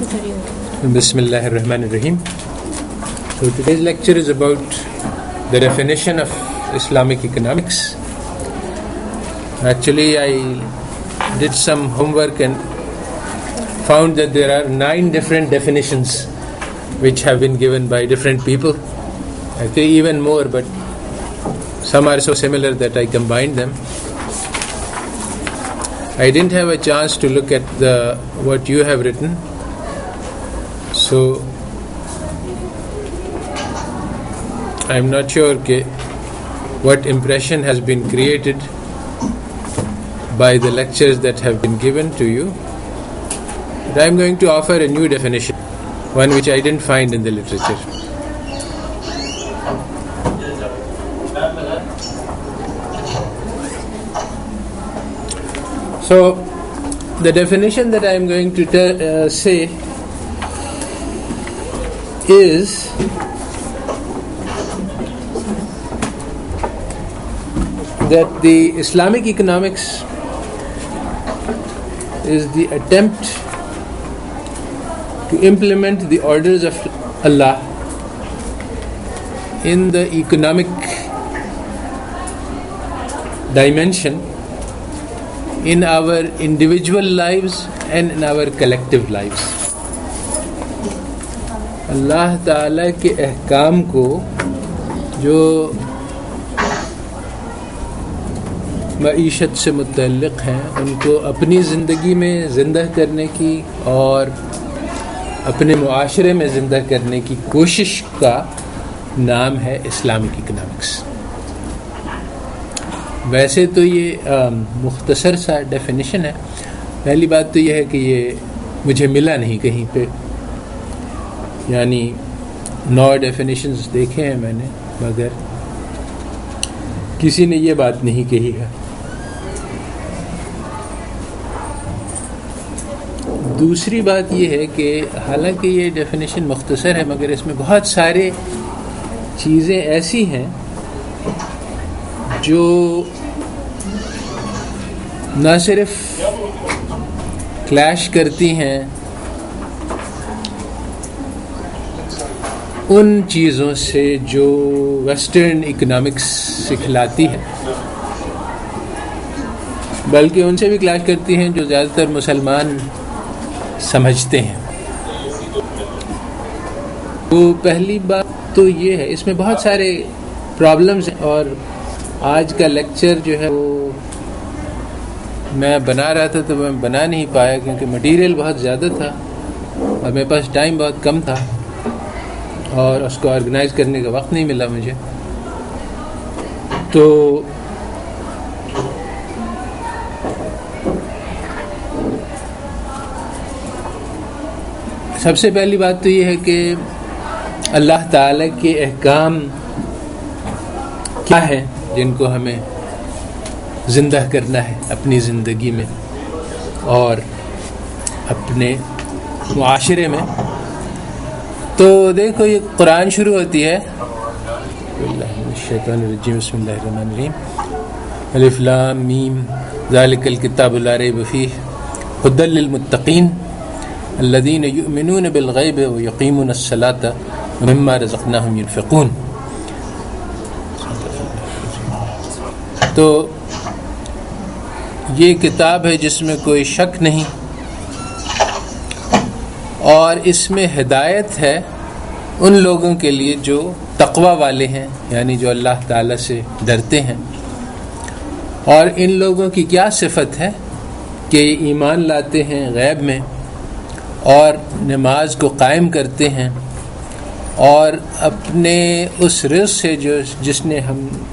Bismillah ar-Rahman ar-Rahim. So today's lecture is about the definition of Islamic economics. Actually, I did some homework and found that there are 9 different definitions which have been given by different people. I think even more, but some are so similar that I combined them. I didn't have a chance to look at what you have written. So I'm not sure what impression has been created by the lectures that have been given to you. But I'm going to offer a new definition, one which I didn't find in the literature. So the definition that I'm going to say is that the Islamic economics is the attempt to implement the orders of Allah in the economic dimension in our individual lives and in our collective lives. اللہ تعالیٰ کے احکام کو جو معیشت سے متعلق ہیں ان کو اپنی زندگی میں زندہ کرنے کی اور اپنے معاشرے میں زندہ کرنے کی کوشش کا نام ہے اسلامک اکنامکس. ویسے تو یہ مختصر سا ڈیفینیشن ہے. پہلی بات تو یہ ہے کہ یہ مجھے ملا نہیں کہیں پہ، یعنی 9 ڈیفینیشنز دیکھے ہیں میں نے، مگر کسی نے یہ بات نہیں کہی ہے. دوسری بات یہ ہے کہ حالانکہ یہ ڈیفینیشن مختصر ہے مگر اس میں بہت سارے چیزیں ایسی ہیں جو نہ صرف کلیش کرتی ہیں ان چیزوں سے جو ویسٹرن اکنامکس سکھلاتی ہے، بلکہ ان سے بھی کلیش کرتی ہیں جو زیادہ تر مسلمان سمجھتے ہیں. تو پہلی بات تو یہ ہے، اس میں بہت سارے پرابلمز ہیں، اور آج کا لیکچر جو ہے وہ میں بنا رہا تھا تو میں بنا نہیں پایا کیونکہ مٹیریل بہت زیادہ تھا اور میرے پاس ٹائم بہت کم تھا اور اس کو آرگنائز کرنے کا وقت نہیں ملا مجھے. تو سب سے پہلی بات تو یہ ہے کہ اللہ تعالیٰ کے احکام کیا ہیں جن کو ہمیں زندہ کرنا ہے اپنی زندگی میں اور اپنے معاشرے میں. تو دیکھو یہ قرآن شروع ہوتی ہے الشیطان الرجیم بسم اللہ الرحمن الرحیم الف لام میم ذالک الکتاب لا ریب فیہ ھدی للمتقین الذین یؤمنون بالغیب ویقیمون الصلاۃ ومما رزقناہم ینفقون. تو یہ کتاب ہے جس میں کوئی شک نہیں، اور اس میں ہدایت ہے ان لوگوں کے لیے جو تقوی والے ہیں، یعنی جو اللہ تعالیٰ سے ڈرتے ہیں. اور ان لوگوں کی کیا صفت ہے کہ ایمان لاتے ہیں غیب میں اور نماز کو قائم کرتے ہیں اور اپنے اس رزق سے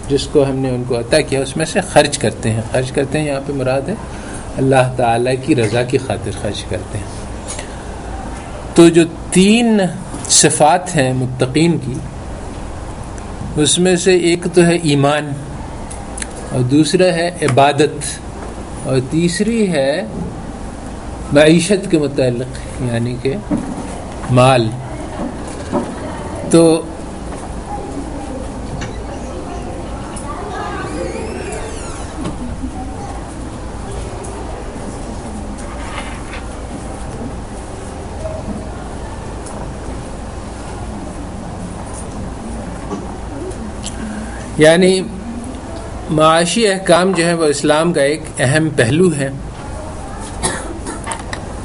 جس کو ہم نے ان کو عطا کیا اس میں سے خرچ کرتے ہیں. خرچ کرتے ہیں یہاں پہ مراد ہے اللہ تعالیٰ کی رضا کی خاطر خرچ کرتے ہیں. تو جو 3 صفات ہیں متقین کی، اس میں سے ایک تو ہے ایمان، اور دوسرا ہے عبادت، اور تیسری ہے معیشت کے متعلق یعنی کہ مال. تو یعنی معاشی احکام جو ہے وہ اسلام کا ایک اہم پہلو ہے.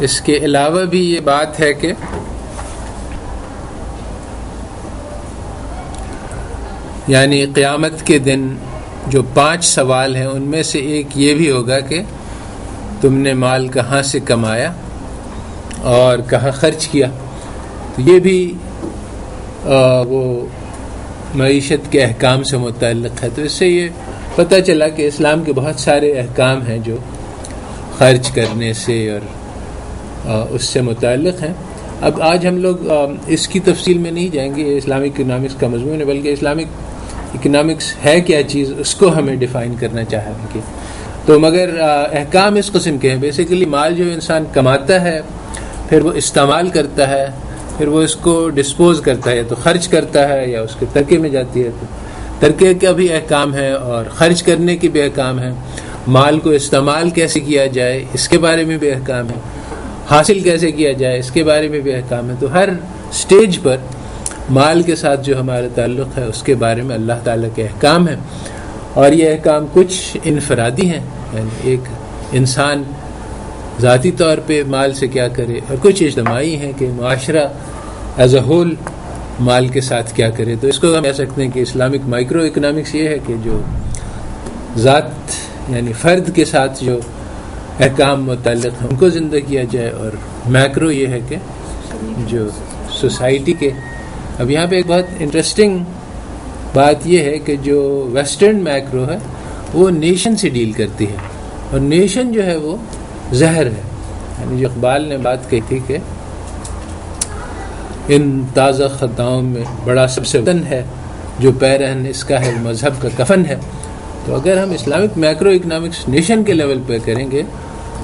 اس کے علاوہ بھی یہ بات ہے کہ یعنی قیامت کے دن جو 5 سوال ہیں ان میں سے ایک یہ بھی ہوگا کہ تم نے مال کہاں سے کمایا اور کہاں خرچ کیا. تو یہ بھی وہ معیشت کے احکام سے متعلق ہے. تو اس سے یہ پتہ چلا کہ اسلام کے بہت سارے احکام ہیں جو خرچ کرنے سے اور اس سے متعلق ہیں. اب آج ہم لوگ اس کی تفصیل میں نہیں جائیں گے، یہ اسلامک اکنامکس کا مضمون ہے، بلکہ اسلامک اکنامکس ہے کیا چیز اس کو ہمیں ڈیفائن کرنا چاہیں گے. تو مگر احکام اس قسم کے ہیں. بیسیکلی مال جو انسان کماتا ہے پھر وہ استعمال کرتا ہے، پھر وہ اس کو ڈسپوز کرتا ہے، یا تو خرچ کرتا ہے یا اس کے ترکے میں جاتی ہے. تو ترکے کا بھی احکام ہے اور خرچ کرنے کی بھی احکام ہے. مال کو استعمال کیسے کیا جائے اس کے بارے میں بھی احکام ہے. حاصل کیسے کیا جائے اس کے بارے میں بھی احکام ہے. تو ہر سٹیج پر مال کے ساتھ جو ہمارا تعلق ہے اس کے بارے میں اللہ تعالیٰ کے احکام ہیں. اور یہ احکام کچھ انفرادی ہیں، یعنی ایک انسان ذاتی طور پہ مال سے کیا کرے، اور کچھ اجتماعی ہیں کہ معاشرہ ایز اے ہول مال کے ساتھ کیا کرے. تو اس کو ہم کہہ سکتے ہیں کہ اسلامک مائکرو اکنامکس یہ ہے کہ جو ذات یعنی فرد کے ساتھ جو احکام متعلق ہیں ان کو زندہ کیا جائے، اور میکرو یہ ہے کہ جو سوسائٹی کے. اب یہاں پہ ایک بہت انٹرسٹنگ بات یہ ہے کہ جو ویسٹرن میکرو ہے وہ نیشن سے ڈیل کرتی ہے، اور نیشن جو ہے وہ زہر ہے. یعنی جو اقبال نے بات کہی تھی کہ ان تازہ خطاؤں میں بڑا سب سے وطن ہے، جو پیرہن اس کا ہے مذہب کا کفن ہے. تو اگر ہم اسلامک میکرو اکنامکس نیشن کے لیول پہ کریں گے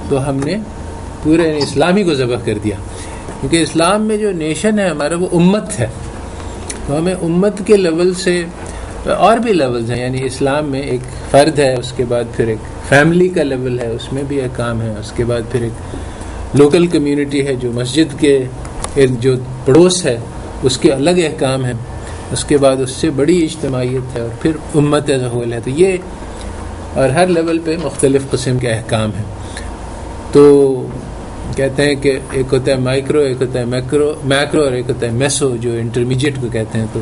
تو ہم نے پورے اسلامی کو ذبح کر دیا، کیونکہ اسلام میں جو نیشن ہے ہمارا وہ امت ہے. تو ہمیں امت کے لیول سے اور بھی لیولز ہیں. یعنی اسلام میں ایک فرد ہے، اس کے بعد پھر ایک فیملی کا لیول ہے، اس میں بھی احکام ہے. اس کے بعد پھر ایک لوکل کمیونٹی ہے جو مسجد کے جو پڑوس ہے اس کے الگ احکام ہیں. اس کے بعد اس سے بڑی اجتماعیت ہے، اور پھر امت ایز اے ہول ہے. تو یہ اور ہر لیول پہ مختلف قسم کے احکام ہیں. تو کہتے ہیں کہ ایک ہوتا ہے مائکرو، ایک ہوتا ہے میکرو اور ایک ہوتا ہے میسو جو انٹرمیڈیٹ کو کہتے ہیں. تو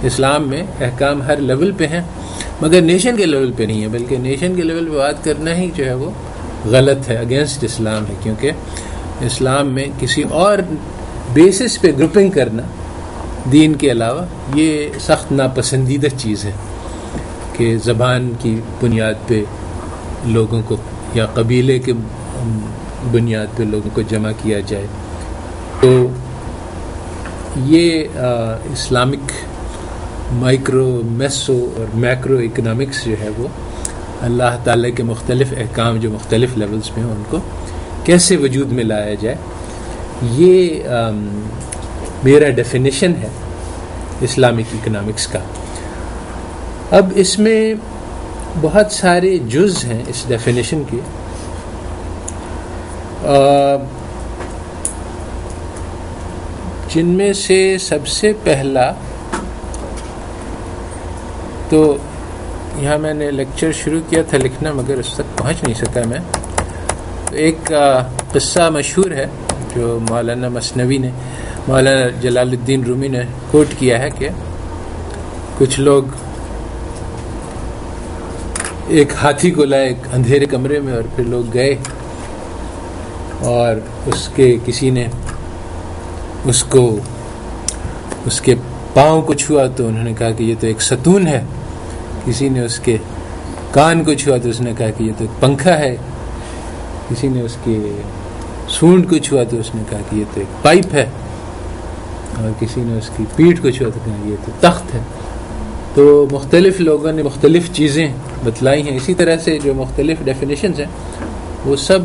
اسلام میں احکام ہر لیول پہ ہیں، مگر نیشن کے لیول پہ نہیں ہے. بلکہ نیشن کے لیول پہ بات کرنا ہی جو ہے وہ غلط ہے، اگینسٹ اسلام ہے. کیونکہ اسلام میں کسی اور بیسس پہ گروپنگ کرنا دین کے علاوہ یہ سخت ناپسندیدہ چیز ہے کہ زبان کی بنیاد پہ لوگوں کو یا قبیلے کے بنیاد پہ لوگوں کو جمع کیا جائے. تو یہ اسلامک مائکرو، میسو اور میکرو اکنامکس جو ہے وہ اللہ تعالیٰ کے مختلف احکام جو مختلف لیولز پہ ہیں ان کو کیسے وجود میں لایا جائے، یہ میرا ڈیفینیشن ہے اسلامک اکنامکس کا. اب اس میں بہت سارے جز ہیں اس ڈیفینیشن کے. جن میں سے سب سے پہلا تو یہاں میں نے لیکچر شروع کیا تھا لکھنا مگر اس تک پہنچ نہیں سکا میں. ایک قصہ مشہور ہے جو مولانا مثنوی نے، مولانا جلال الدین رومی نے کوٹ کیا ہے کہ کچھ لوگ ایک ہاتھی کو لائے ایک اندھیرے کمرے میں، اور پھر لوگ گئے اور اس کے کسی نے اس کے پاؤں کو چھوا تو انہوں نے کہا کہ یہ تو ایک ستون ہے. کسی نے اس کے کان کو چھوا تو اس نے کہا کہ یہ تو ایک پنکھا ہے. کسی نے اس کے سونڈ کو چھوا تو اس نے کہا کہ یہ تو ایک پائپ ہے. اور کسی نے اس کی پیٹھ کو چھوا تو کہا یہ تو تخت ہے. تو مختلف لوگوں نے مختلف چیزیں بتلائی ہیں. اسی طرح سے جو مختلف ڈیفینیشنز ہیں وہ سب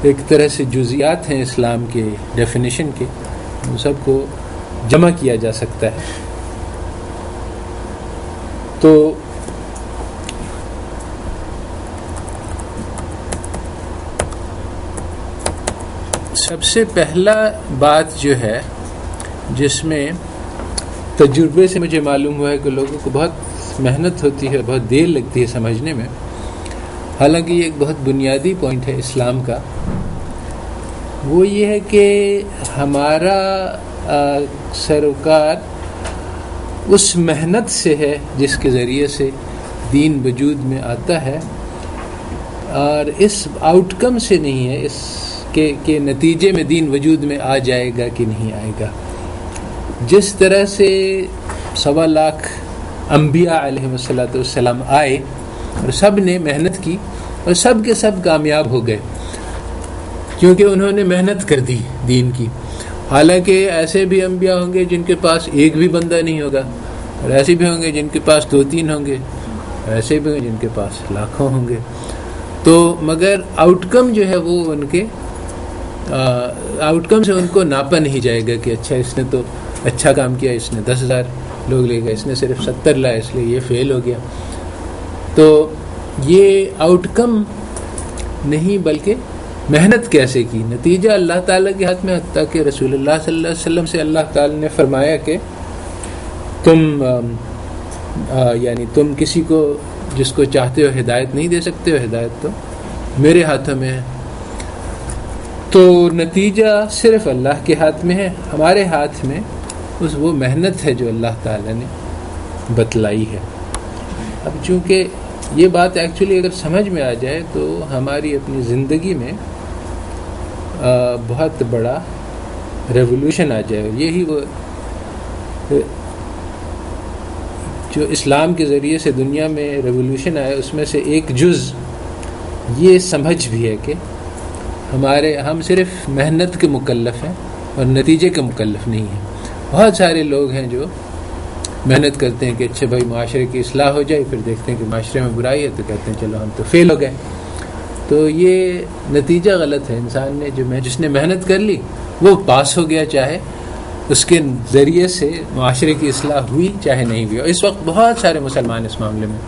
ایک طرح سے جزیات ہیں اسلام کے ڈیفینیشن کے، ان سب کو جمع کیا جا سکتا ہے. تو سب سے پہلا بات جو ہے جس میں تجربے سے مجھے معلوم ہوا ہے کہ لوگوں کو بہت بہت محنت ہوتی ہے، بہت دیر لگتی ہے سمجھنے میں، حالانکہ یہ ایک بہت بنیادی پوائنٹ ہے اسلام کا. وہ یہ ہے کہ ہمارا سروکار اس محنت سے ہے جس کے ذریعے سے دین وجود میں آتا ہے، اور اس آؤٹ کم سے نہیں ہے، اس کے نتیجے میں دین وجود میں آ جائے گا کہ نہیں آئے گا. جس طرح سے 1.25 لاکھ انبیاء علیہ السلام آئے اور سب نے محنت کی اور سب کے سب کامیاب ہو گئے کیونکہ انہوں نے محنت کر دی دین کی. حالانکہ ایسے بھی انبیاء ہوں گے جن کے پاس ایک بھی بندہ نہیں ہوگا، اور ایسے بھی ہوں گے جن کے پاس 2-3 ہوں گے، ایسے بھی ہوں گے جن کے پاس لاکھوں ہوں گے. تو مگر آؤٹ کم جو ہے وہ ان کے آؤٹ کم سے ان کو ناپا نہیں جائے گا کہ اچھا اس نے تو اچھا کام کیا، اس نے 10,000 لوگ لے گئے، اس نے صرف 70 لائے اس لیے یہ فیل ہو گیا. تو یہ آؤٹ کم نہیں بلکہ محنت کیسے کی، نتیجہ اللہ تعالیٰ کے ہاتھ میں. حتیٰ کہ رسول اللہ صلی اللہ علیہ وسلم سے اللہ تعالیٰ نے فرمایا کہ تم کسی کو جس کو چاہتے ہو ہدایت نہیں دے سکتے ہو، ہدایت تو میرے ہاتھوں میں ہے. تو نتیجہ صرف اللہ کے ہاتھ میں ہے، ہمارے ہاتھ میں وہ محنت ہے جو اللہ تعالیٰ نے بتلائی ہے. اب چونکہ یہ بات ایکچولی اگر سمجھ میں آ جائے تو ہماری اپنی زندگی میں بہت بڑا ریولوشن آ جائے. یہی وہ جو اسلام کے ذریعے سے دنیا میں ریولوشن آیا، اس میں سے ایک جز یہ سمجھ بھی ہے کہ ہم صرف محنت کے مکلف ہیں اور نتیجے کے مکلف نہیں ہیں. بہت سارے لوگ ہیں جو محنت کرتے ہیں کہ اچھے بھائی معاشرے کی اصلاح ہو جائے، پھر دیکھتے ہیں کہ معاشرے میں برائی ہے تو کہتے ہیں چلو ہم تو فیل ہو گئے. تو یہ نتیجہ غلط ہے. انسان نے جس نے محنت کر لی وہ پاس ہو گیا، چاہے اس کے ذریعے سے معاشرے کی اصلاح ہوئی چاہے نہیں ہوئی. اور اس وقت بہت سارے مسلمان اس معاملے میں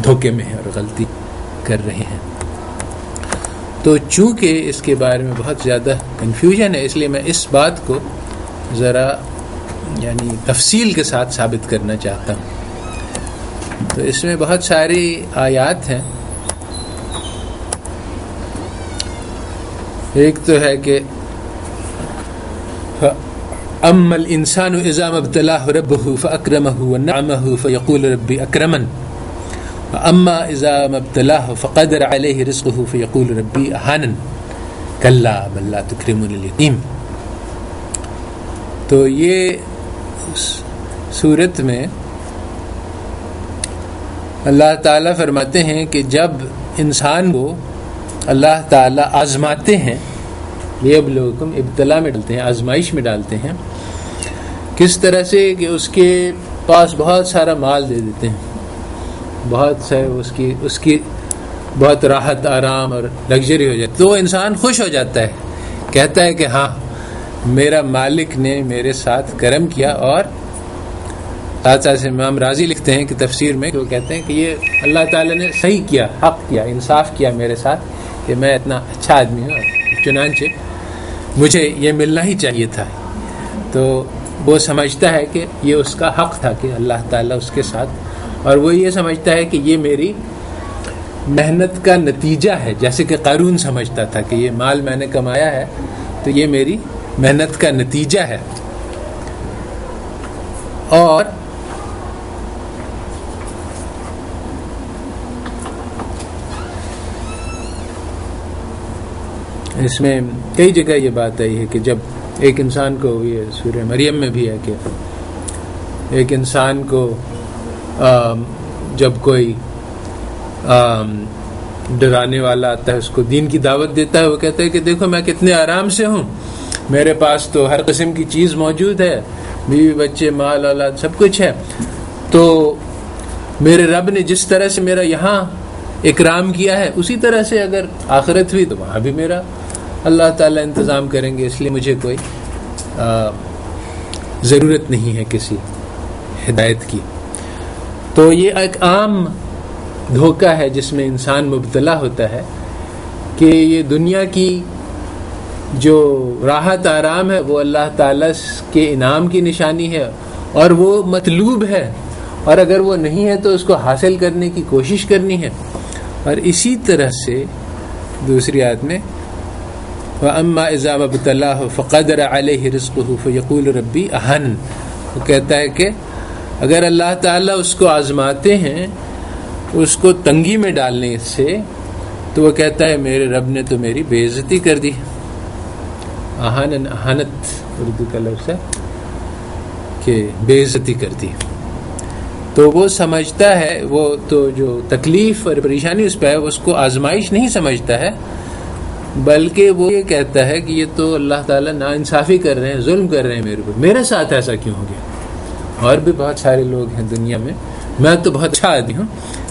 دھوکے میں ہیں اور غلطی کر رہے ہیں. تو چونکہ اس کے بارے میں بہت زیادہ کنفیوژن ہے، اس لیے میں اس بات کو ذرا تفصیل کے ساتھ ثابت کرنا چاہتا ہوں. تو اس میں بہت ساری آیات ہیں. ایک تو ہے کہ اما الانسان اذا ما ابتلاه ربه فاکرمه ونعمه فيقول ربي اکرمن واما اذا ما ابتلاه فقدر عليه رزقه فيقول ربي اهانن كلا بل لا تكرمون اليتيم. تو یہ سورت میں اللہ تعالیٰ فرماتے ہیں کہ جب انسان کو اللہ تعالیٰ آزماتے ہیں، لیبلوکم ابتلا میں ڈالتے ہیں، آزمائش میں ڈالتے ہیں. کس طرح سے کہ اس کے پاس بہت سارا مال دے دیتے ہیں، بہت سے اس کی بہت راحت آرام اور لگژری ہو جاتی، تو وہ انسان خوش ہو جاتا ہے، کہتا ہے کہ ہاں میرا مالک نے میرے ساتھ کرم کیا. اور ساتھ سے امام راضی لکھتے ہیں کہ تفسیر میں وہ کہتے ہیں کہ یہ اللہ تعالیٰ نے صحیح کیا، حق کیا، انصاف کیا میرے ساتھ کہ میں اتنا اچھا آدمی ہوں، چنانچہ مجھے یہ ملنا ہی چاہیے تھا. تو وہ سمجھتا ہے کہ یہ اس کا حق تھا کہ اللہ تعالیٰ اس کے ساتھ، اور وہ یہ سمجھتا ہے کہ یہ میری محنت کا نتیجہ ہے. جیسے کہ قارون سمجھتا تھا کہ یہ مال میں نے کمایا ہے تو یہ میری محنت کا نتیجہ ہے. اور اس میں کئی جگہ یہ بات آئی ہے کہ جب ایک انسان کو، یہ سورہ مریم میں بھی ہے کہ ایک انسان کو جب کوئی ڈرانے والا آتا ہے، اس کو دین کی دعوت دیتا ہے، وہ کہتا ہے کہ دیکھو میں کتنے آرام سے ہوں، میرے پاس تو ہر قسم کی چیز موجود ہے، بیوی بچے مال اولاد سب کچھ ہے. تو میرے رب نے جس طرح سے میرا یہاں اکرام کیا ہے اسی طرح سے اگر آخرت ہوئی تو وہاں بھی میرا اللہ تعالیٰ انتظام کریں گے، اس لیے مجھے کوئی ضرورت نہیں ہے کسی ہدایت کی. تو یہ ایک عام دھوکہ ہے جس میں انسان مبتلا ہوتا ہے کہ یہ دنیا کی جو راحت آرام ہے وہ اللہ تعالیٰ کے انعام کی نشانی ہے اور وہ مطلوب ہے، اور اگر وہ نہیں ہے تو اس کو حاصل کرنے کی کوشش کرنی ہے. اور اسی طرح سے دوسری آیت میں وَأَمَّا إِذَا مَبْتَلَاهُ فَقَدَرَ عَلَيْهِ رِزْقُهُ فَيَقُولُ رَبِّي أَهَنَ. وہ کہتا ہے کہ اگر اللہ تعالیٰ اس کو آزماتے ہیں اس کو تنگی میں ڈالنے سے تو وہ کہتا ہے میرے رب نے تو میری بے عزتی کر دی. اہانت اردو کا لفظ ہے کہ بے عزتی کر دی. تو وہ سمجھتا ہے وہ تو جو تکلیف اور پریشانی اس پہ ہے اس کو آزمائش نہیں سمجھتا ہے، بلکہ وہ یہ کہتا ہے کہ یہ تو اللہ تعالیٰ ناانصافی کر رہے ہیں، ظلم کر رہے ہیں میرے اوپر، میرے ساتھ ایسا کیوں ہو گیا؟ اور بھی بہت سارے لوگ ہیں دنیا میں تو بہت اچھا آدمی ہوں،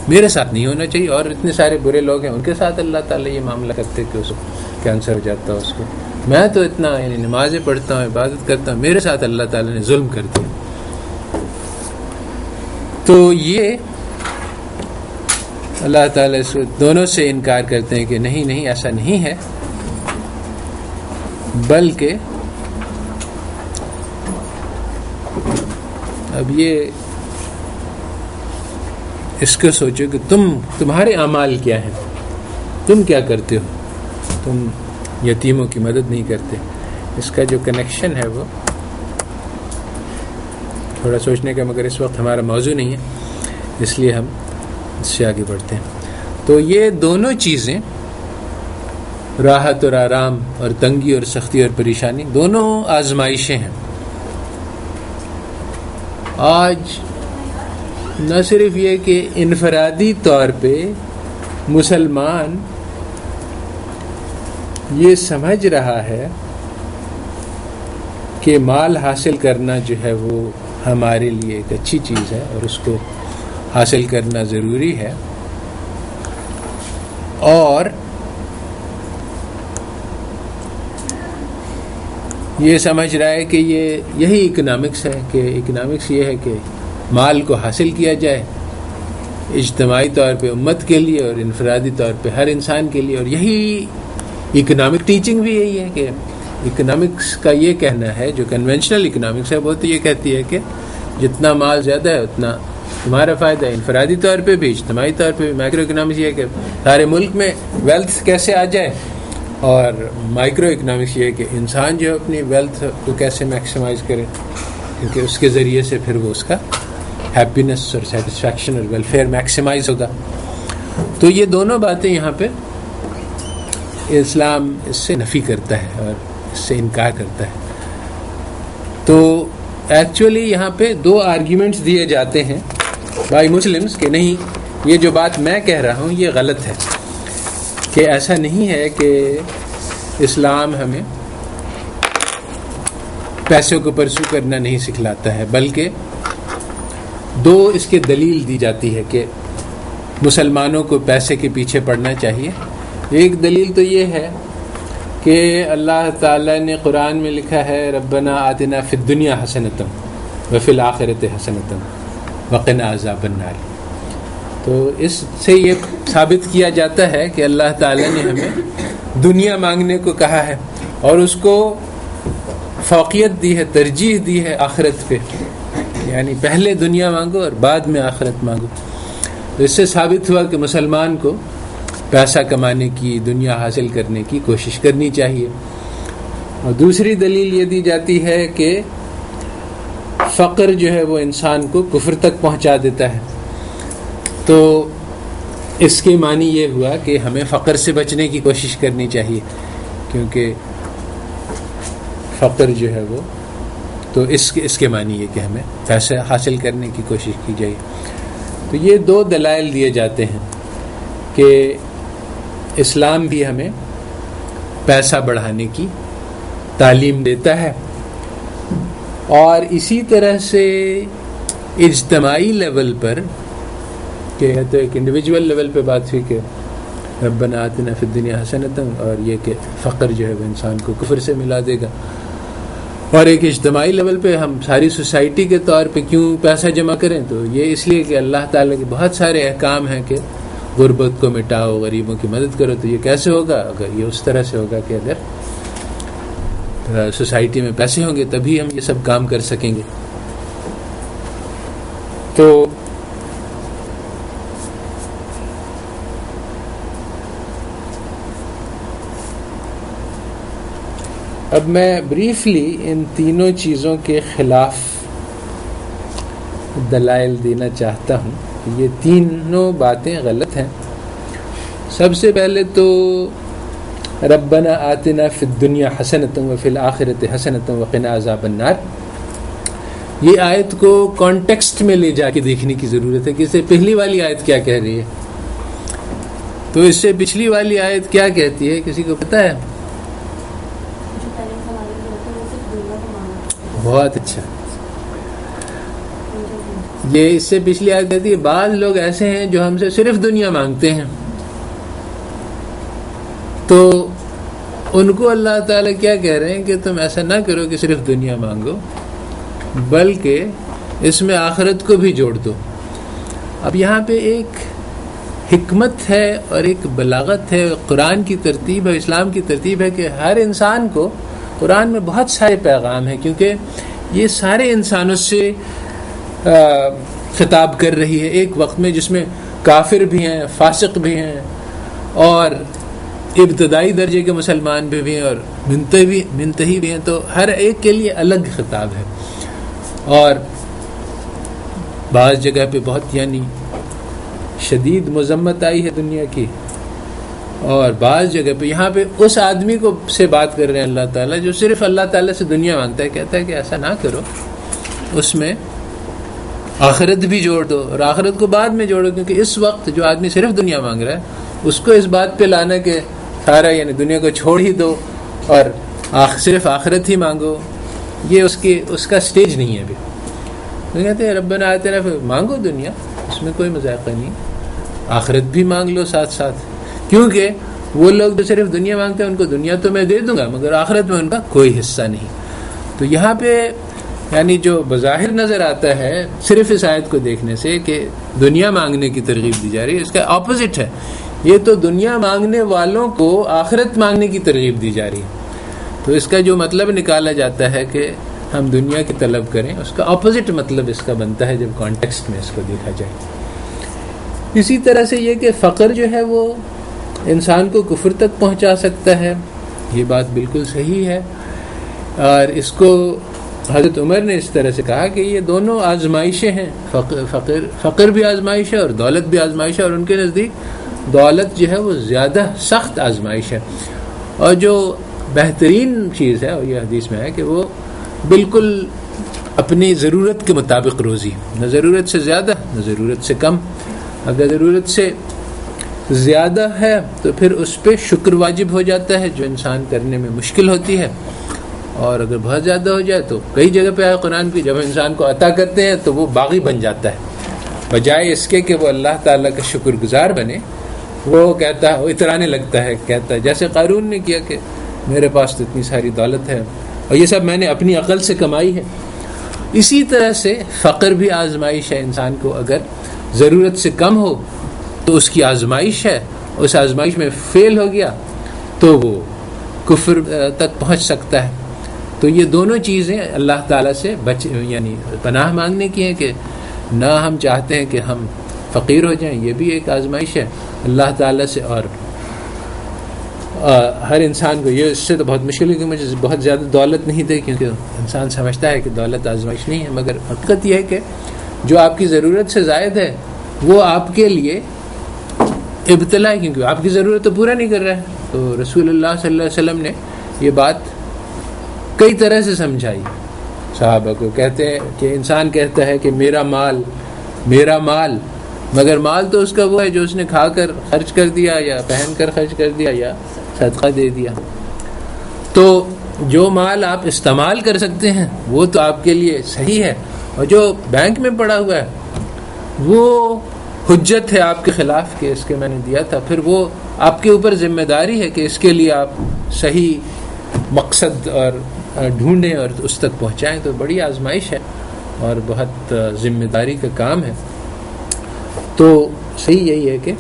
میرے ساتھ نہیں ہونا چاہیے، اور اتنے سارے برے لوگ ہیں ان کے ساتھ اللہ تعالیٰ یہ معاملہ کرتے کہ اس کو کینسر ہو جاتا ہے اس کو. میں تو اتنا یعنی نمازیں پڑھتا ہوں، عبادت کرتا ہوں، میرے ساتھ اللہ تعالیٰ نے ظلم کر دیا. تو یہ اللہ تعالیٰ اس دونوں سے انکار کرتے ہیں کہ نہیں ایسا نہیں ہے، بلکہ اب یہ اس کو سوچو کہ تمہارے اعمال کیا ہیں، تم کیا کرتے ہو، تم یتیموں کی مدد نہیں کرتے. اس کا جو کنیکشن ہے وہ تھوڑا سوچنے کا، مگر اس وقت ہمارا موضوع نہیں ہے اس لیے ہم اس سے آگے بڑھتے ہیں. تو یہ دونوں چیزیں، راحت اور آرام اور تنگی اور سختی اور پریشانی، دونوں آزمائشیں ہیں. آج نہ صرف یہ کہ انفرادی طور پہ مسلمان یہ سمجھ رہا ہے کہ مال حاصل کرنا جو ہے وہ ہمارے لیے ایک اچھی چیز ہے اور اس کو حاصل کرنا ضروری ہے، اور یہ سمجھ رہا ہے کہ یہی اکنامکس ہے، کہ اکنامکس یہ ہے کہ مال کو حاصل کیا جائے اجتماعی طور پہ امت کے لیے اور انفرادی طور پہ ہر انسان کے لیے. اور یہی اکنامک ٹیچنگ بھی یہی ہے کہ اکنامکس کا یہ کہنا ہے، جو کنونشنل اکنامکس ہے وہ تو یہ کہتی ہے کہ جتنا مال زیادہ ہے اتنا تمہارا فائدہ ہے، انفرادی طور پہ بھی اجتماعی طور پہ بھی. مائکرو اکنامکس یہ ہے کہ سارے ملک میں ویلتھ کیسے آ جائے، اور مائکرو اکنامکس یہ ہے کہ انسان جو اپنی ویلتھ کو کیسے میکسیمائز کرے، کیونکہ اس کے ذریعے سے پھر وہ اس کا ہیپینس اور سیٹسفیکشن اور ویلفیئر میکسیمائز ہوگا. تو یہ دونوں باتیں یہاں پہ اسلام اس سے نفی کرتا ہے اور اس سے انکار کرتا ہے. تو ایکچولی یہاں پہ دو آرگیومنٹس دیے جاتے ہیں بائی مسلمس کہ نہیں، یہ جو بات میں کہہ رہا ہوں یہ غلط ہے، کہ ایسا نہیں ہے کہ اسلام ہمیں پیسوں کو پرسو کرنا نہیں سکھلاتا ہے، بلکہ دو اس کے دلیل دی جاتی ہے کہ مسلمانوں کو پیسے کے پیچھے پڑنا چاہیے. ایک دلیل تو یہ ہے کہ اللہ تعالیٰ نے قرآن میں لکھا ہے ربنا آتنا فی الدنیا حسنۃ وفی الآخرۃ حسنۃ وقنا عذاب النار. تو اس سے یہ ثابت کیا جاتا ہے کہ اللہ تعالیٰ نے ہمیں دنیا مانگنے کو کہا ہے اور اس کو فوقیت دی ہے، ترجیح دی ہے آخرت پہ، یعنی پہلے دنیا مانگو اور بعد میں آخرت مانگو. تو اس سے ثابت ہوا کہ مسلمان کو پیسہ کمانے کی، دنیا حاصل کرنے کی کوشش کرنی چاہیے. اور دوسری دلیل یہ دی جاتی ہے کہ فقر جو ہے وہ انسان کو کفر تک پہنچا دیتا ہے. تو اس کے معنی یہ ہوا کہ ہمیں فقر سے بچنے کی کوشش کرنی چاہیے، کیونکہ فقر جو ہے وہ تو اس کے معنی یہ کہ ہمیں پیسہ حاصل کرنے کی کوشش کی جائے. تو یہ دو دلائل دیے جاتے ہیں کہ اسلام بھی ہمیں پیسہ بڑھانے کی تعلیم دیتا ہے، اور اسی طرح سے اجتماعی لیول پر کہ تو ایک انڈیویجول لیول پہ بات ہوئی کہ ربنا آتنا فی الدنیا حسنۃ، اور یہ کہ فقر جو ہے وہ انسان کو کفر سے ملا دے گا. اور ایک اجتماعی لیول پہ ہم ساری سوسائٹی کے طور پہ کیوں پیسہ جمع کریں، تو یہ اس لیے کہ اللہ تعالیٰ کے بہت سارے احکام ہیں کہ غربت کو مٹاؤ، غریبوں کی مدد کرو. تو یہ کیسے ہوگا؟ اگر یہ اس طرح سے ہوگا کہ اگر سوسائٹی میں پیسے ہوں گے تبھی ہم یہ سب کام کر سکیں گے. تو اب میں بریفلی ان تینوں چیزوں کے خلاف دلائل دینا چاہتا ہوں. یہ تینوں باتیں غلط ہیں. سب سے پہلے تو ربنا آتنا فی الدنیا حسنۃ وفی الآخرۃ حسنۃ وقنا عذاب النار. یہ آیت کو کانٹیکسٹ میں لے جا کے دیکھنے کی ضرورت ہے کہ اس سے پہلی والی آیت کیا کہہ رہی ہے, تو اس سے پچھلی والی آیت کیا کہتی ہے, کسی کو پتہ ہے؟ بہت اچھا. یہ اس سے پچھلی آیت کہتی ہے بعض لوگ ایسے ہیں جو ہم سے صرف دنیا مانگتے ہیں, تو ان کو اللہ تعالیٰ کیا کہہ رہے ہیں کہ تم ایسا نہ کرو کہ صرف دنیا مانگو, بلکہ اس میں آخرت کو بھی جوڑ دو. اب یہاں پہ ایک حکمت ہے اور ایک بلاغت ہے, قرآن کی ترتیب ہے, اسلام کی ترتیب ہے کہ ہر انسان کو قرآن میں بہت سارے پیغام ہیں, کیونکہ یہ سارے انسانوں سے خطاب کر رہی ہے ایک وقت میں, جس میں کافر بھی ہیں, فاسق بھی ہیں, اور ابتدائی درجے کے مسلمان بھی ہیں, اور منتہی بھی ہیں. تو ہر ایک کے لیے الگ خطاب ہے, اور بعض جگہ پہ بہت یعنی شدید مذمت آئی ہے دنیا کی, اور بعض جگہ پہ یہاں پہ اس آدمی کو سے بات کر رہے ہیں اللہ تعالیٰ جو صرف اللہ تعالیٰ سے دنیا مانگتا ہے, کہتا ہے کہ ایسا نہ کرو, اس میں آخرت بھی جوڑ دو, اور آخرت کو بعد میں جوڑو, کیونکہ اس وقت جو آدمی صرف دنیا مانگ رہا ہے اس کو اس بات پہ لانا کہ سارا یعنی دنیا کو چھوڑ ہی دو اور صرف آخرت ہی مانگو, یہ اس کا سٹیج نہیں ہے ابھی. تو کہتے ہیں ربنا آتنا, مانگو دنیا, اس میں کوئی مذاق نہیں, آخرت بھی مانگ لو ساتھ ساتھ, کیونکہ وہ لوگ جو صرف دنیا مانگتے ہیں ان کو دنیا تو میں دے دوں گا, مگر آخرت میں ان کا کوئی حصہ نہیں. تو یہاں پہ یعنی جو بظاہر نظر آتا ہے صرف اس آیت کو دیکھنے سے کہ دنیا مانگنے کی ترغیب دی جا رہی ہے, اس کا اپوزٹ ہے. یہ تو دنیا مانگنے والوں کو آخرت مانگنے کی ترغیب دی جا رہی ہے. تو اس کا جو مطلب نکالا جاتا ہے کہ ہم دنیا کی طلب کریں, اس کا اپوزٹ مطلب اس کا بنتا ہے جب کانٹیکسٹ میں اس کو دیکھا جائے. اسی طرح سے یہ کہ فقر جو ہے وہ انسان کو کفر تک پہنچا سکتا ہے, یہ بات بالکل صحیح ہے, اور اس کو حضرت عمر نے اس طرح سے کہا کہ یہ دونوں آزمائشیں ہیں, فقر بھی آزمائش ہے اور دولت بھی آزمائش ہے, اور ان کے نزدیک دولت جو ہے وہ زیادہ سخت آزمائش ہے, اور جو بہترین چیز ہے, اور یہ حدیث میں ہے کہ وہ بالکل اپنی ضرورت کے مطابق روزی, نہ ضرورت سے زیادہ نہ ضرورت سے کم. اگر ضرورت سے زیادہ ہے تو پھر اس پہ شکر واجب ہو جاتا ہے, جو انسان کرنے میں مشکل ہوتی ہے, اور اگر بہت زیادہ ہو جائے تو کئی جگہ پہ آئے قرآن کی, جب انسان کو عطا کرتے ہیں تو وہ باغی بن جاتا ہے, بجائے اس کے کہ وہ اللہ تعالیٰ کا شکر گزار بنے, وہ کہتا ہے, وہ اترانے لگتا ہے, کہتا ہے جیسے قارون نے کیا کہ میرے پاس تو اتنی ساری دولت ہے اور یہ سب میں نے اپنی عقل سے کمائی ہے. اسی طرح سے فقر بھی آزمائش ہے, انسان کو اگر ضرورت سے کم ہو تو اس کی آزمائش ہے, اس آزمائش میں فیل ہو گیا تو وہ کفر تک پہنچ سکتا ہے. تو یہ دونوں چیزیں اللہ تعالیٰ سے یعنی پناہ مانگنے کی ہیں کہ نہ ہم چاہتے ہیں کہ ہم فقیر ہو جائیں, یہ بھی ایک آزمائش ہے اللہ تعالیٰ سے, اور ہر انسان کو یہ اس سے تو بہت مشکل ہے کہ مجھے بہت زیادہ دولت نہیں دے, کیونکہ انسان سمجھتا ہے کہ دولت آزمائش نہیں ہے, مگر حقیقت یہ ہے کہ جو آپ کی ضرورت سے زائد ہے وہ آپ کے لیے ابتلا ہے, کیونکہ آپ کی ضرورت تو پورا نہیں کر رہا ہے. تو رسول اللہ صلی اللہ علیہ وسلم نے یہ بات کئی طرح سے سمجھائی صحابہ کو. کہتے ہیں کہ انسان کہتا ہے کہ میرا مال, مگر مال تو اس کا وہ ہے جو اس نے کھا کر خرچ کر دیا, یا پہن کر خرچ کر دیا, یا صدقہ دے دیا. تو جو مال آپ استعمال کر سکتے ہیں وہ تو آپ کے لیے صحیح ہے, اور جو بینک میں پڑا ہوا ہے وہ حجت ہے آپ کے خلاف کہ اس کے میں نے دیا تھا. پھر وہ آپ کے اوپر ذمہ داری ہے کہ اس کے لیے آپ صحیح مقصد اور ڈھونڈیں اور اس تک پہنچائیں. تو بڑی آزمائش ہے اور بہت ذمہ داری کا کام ہے. تو صحیح یہی ہے کہ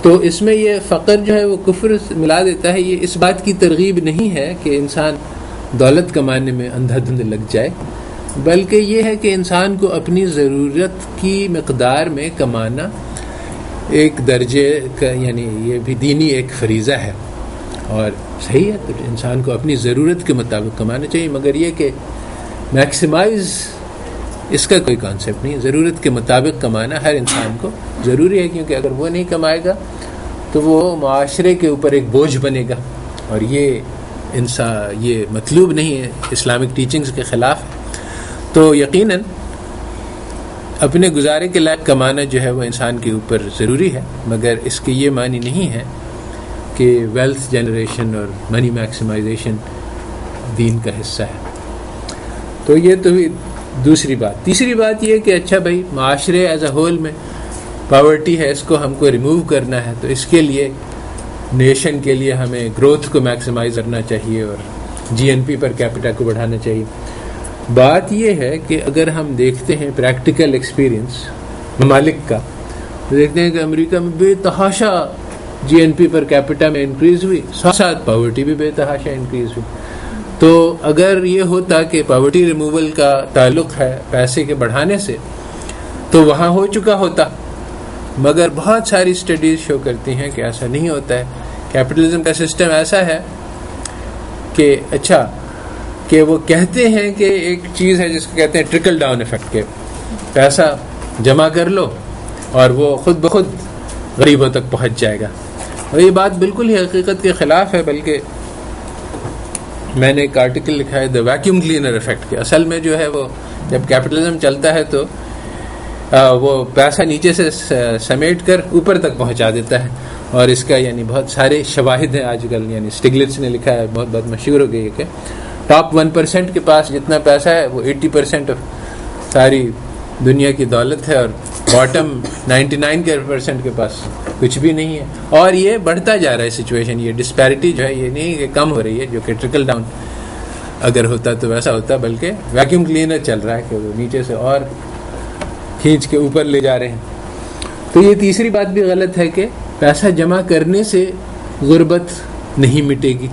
تو اس میں یہ فقر جو ہے وہ کفر ملا دیتا ہے. یہ اس بات کی ترغیب نہیں ہے کہ انسان دولت کمانے میں اندھا دھند لگ جائے, بلکہ یہ ہے کہ انسان کو اپنی ضرورت کی مقدار میں کمانا ایک درجے کا, یعنی یہ بھی دینی ایک فریضہ ہے. اور صحیح ہے، تو انسان کو اپنی ضرورت کے مطابق کمانا چاہیے، مگر یہ کہ میکسیمائز اس کا کوئی کانسیپٹ نہیں ہے۔ ضرورت کے مطابق کمانا ہر انسان کو ضروری ہے، کیونکہ اگر وہ نہیں کمائے گا تو وہ معاشرے کے اوپر ایک بوجھ بنے گا، اور یہ مطلوب نہیں ہے، اسلامک ٹیچنگز کے خلاف ہے۔ تو یقیناً اپنے گزارے کے لائق کمانا جو ہے وہ انسان کے اوپر ضروری ہے، مگر اس کے یہ معنی نہیں ہے کہ ویلتھ جنریشن اور منی میکسیمائزیشن دین کا حصہ ہے۔ تو یہ تو دوسری بات۔ تیسری بات یہ کہ اچھا بھائی، معاشرے ایز اے ہول میں پاورٹی ہے، اس کو ہم کو ریموو کرنا ہے، تو اس کے لیے نیشن کے لیے ہمیں گروتھ کو میکسیمائز کرنا چاہیے اور جی این پی پر کیپٹا کو بڑھانا چاہیے۔ بات یہ ہے کہ اگر ہم دیکھتے ہیں پریکٹیکل ایکسپیرینس ممالک کا، تو دیکھتے ہیں کہ امریکہ میں بے تحاشا جی این پی پر کیپٹا میں انکریز ہوئی، ساتھ ساتھ پاورٹی بھی بے تحاشا انکریز ہوئی۔ تو اگر یہ ہوتا کہ پاورٹی ریموول کا تعلق ہے پیسے کے بڑھانے سے، تو وہاں ہو چکا ہوتا، مگر بہت ساری اسٹڈیز شو کرتی ہیں کہ ایسا نہیں ہوتا ہے۔ کیپٹلزم کا سسٹم ایسا ہے کہ اچھا کہ وہ کہتے ہیں کہ ایک چیز ہے جس کو کہتے ہیں ٹرکل ڈاؤن ایفیکٹ، کے پیسہ جمع کر لو اور وہ خود بخود غریبوں تک پہنچ جائے گا، اور یہ بات بالکل ہی حقیقت کے خلاف ہے۔ بلکہ میں نے ایک آرٹیکل لکھا ہے دا ویکیوم کلینر ایفیکٹ، کے اصل میں جو ہے وہ جب کیپٹلزم چلتا ہے تو وہ پیسہ نیچے سے سمیٹ کر اوپر تک پہنچا دیتا ہے، اور اس کا یعنی بہت سارے شواہد ہیں آج کل، یعنی اسٹیگلٹس نے لکھا ہے، بہت مشہور ہو گئی ہے کہ ٹاپ 1% کے پاس جتنا پیسہ ہے وہ 80% ساری دنیا کی دولت ہے، اور باٹم 99% کے پاس کچھ بھی نہیں ہے، اور یہ بڑھتا جا رہا ہے سچویشن۔ یہ ڈسپیرٹی جو ہے یہ نہیں کہ کم ہو رہی ہے، جو کہ ٹرکل ڈاؤن اگر ہوتا تو ویسا ہوتا، بلکہ ویکیوم کلینر چل رہا ہے کہ وہ نیچے سے اور کھینچ کے اوپر لے جا رہے ہیں۔ تو یہ تیسری بات بھی غلط ہے کہ پیسہ جمع کرنے سے غربت نہیں مٹے گی۔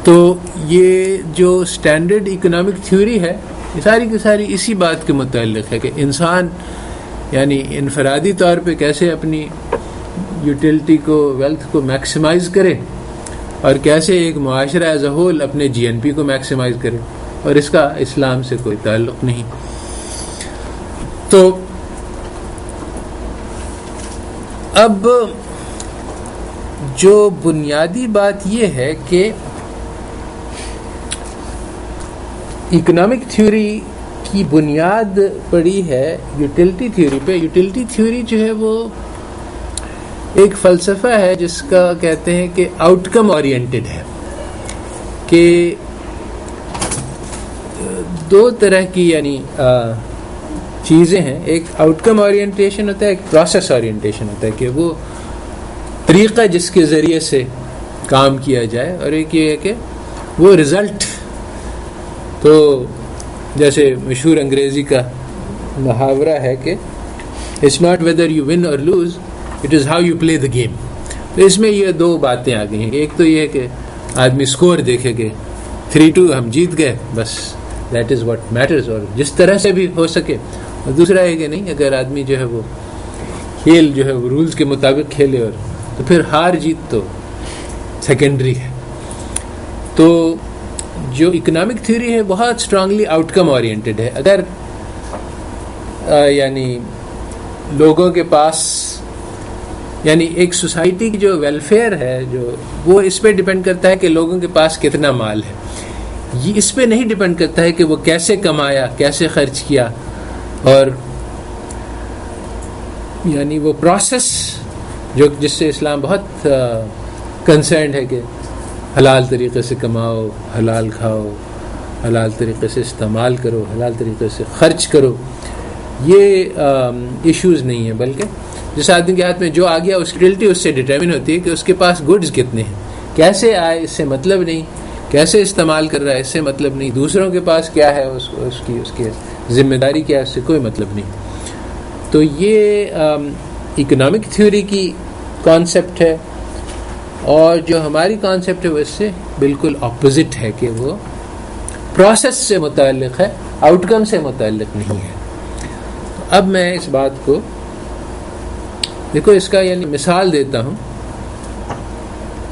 تو یہ جو اسٹینڈرڈ اکنامک تھیوری ہے، یہ ساری کی ساری اسی بات کے متعلق ہے کہ انسان یعنی انفرادی طور پہ کیسے اپنی یوٹیلٹی کو، ویلتھ کو میکسیمائز کرے، اور کیسے ایک معاشرہ ایز اے ہول اپنے جی این پی کو میکسیمائز کرے، اور اس کا اسلام سے کوئی تعلق نہیں۔ تو اب جو بنیادی بات یہ ہے کہ اکنامک تھیوری کی بنیاد پڑی ہے یوٹیلٹی تھیوری پہ۔ یوٹیلٹی تھیوری جو ہے وہ ایک فلسفہ ہے جس کا کہتے ہیں کہ آؤٹ کم اورینٹڈ ہے، کہ دو طرح کی یعنی چیزیں ہیں، ایک آؤٹ کم اورینٹیشن ہوتا ہے، ایک پروسیس اورینٹیشن ہوتا ہے، کہ وہ طریقہ جس کے ذریعے سے کام کیا جائے، اور ایک یہ ہے کہ وہ رزلٹ۔ تو جیسے مشہور انگریزی کا محاورہ ہے کہ it's not whether you win or lose, it is how you play the game. تو اس میں یہ دو باتیں آ گئی ہیں، ایک تو یہ ہے کہ آدمی اسکور دیکھے کہ 3-2 ہم جیت گئے، بس دیٹ از واٹ میٹرز، اور جس طرح سے بھی ہو سکے، اور دوسرا ہے کہ نہیں، اگر آدمی جو ہے وہ کھیل جو ہے وہ رولز کے مطابق کھیلے، اور تو پھر ہار جیت تو سیکنڈری ہے۔ تو جو اکنامک تھیوری ہے بہت اسٹرانگلی آؤٹ کم اورینٹڈ ہے۔ اگر یعنی لوگوں کے پاس یعنی ایک سوسائٹی کی جو ویلفیئر ہے، جو وہ اس پہ ڈیپینڈ کرتا ہے کہ لوگوں کے پاس کتنا مال ہے، یہ اس پہ نہیں ڈیپینڈ کرتا ہے کہ وہ کیسے کمایا، کیسے خرچ کیا، اور یعنی وہ پروسیس جو جس سے اسلام بہت کنسرنڈ ہے کہ حلال طریقے سے کماؤ، حلال کھاؤ، حلال طریقے سے استعمال کرو، حلال طریقے سے خرچ کرو، یہ ایشوز نہیں ہیں، بلکہ جس آدمی کے ہاتھ میں جو آ گیا اس کی یوٹیلٹی اس سے ڈٹرمن ہوتی ہے کہ اس کے پاس گڈز کتنے ہیں، کیسے آئے اس سے مطلب نہیں، کیسے استعمال کر رہا ہے اس سے مطلب نہیں، دوسروں کے پاس کیا ہے اس کی ذمہ داری کیا ہے، اس سے کوئی مطلب نہیں۔ تو یہ اکنامک تھیوری کی کانسیپٹ ہے، اور جو ہماری کانسیپٹ ہے وہ اس سے بالکل اپوزٹ ہے کہ وہ پروسیس سے متعلق ہے، آؤٹ کم سے متعلق نہیں ہے۔ اب میں اس بات کو دیکھو، اس کا یعنی مثال دیتا ہوں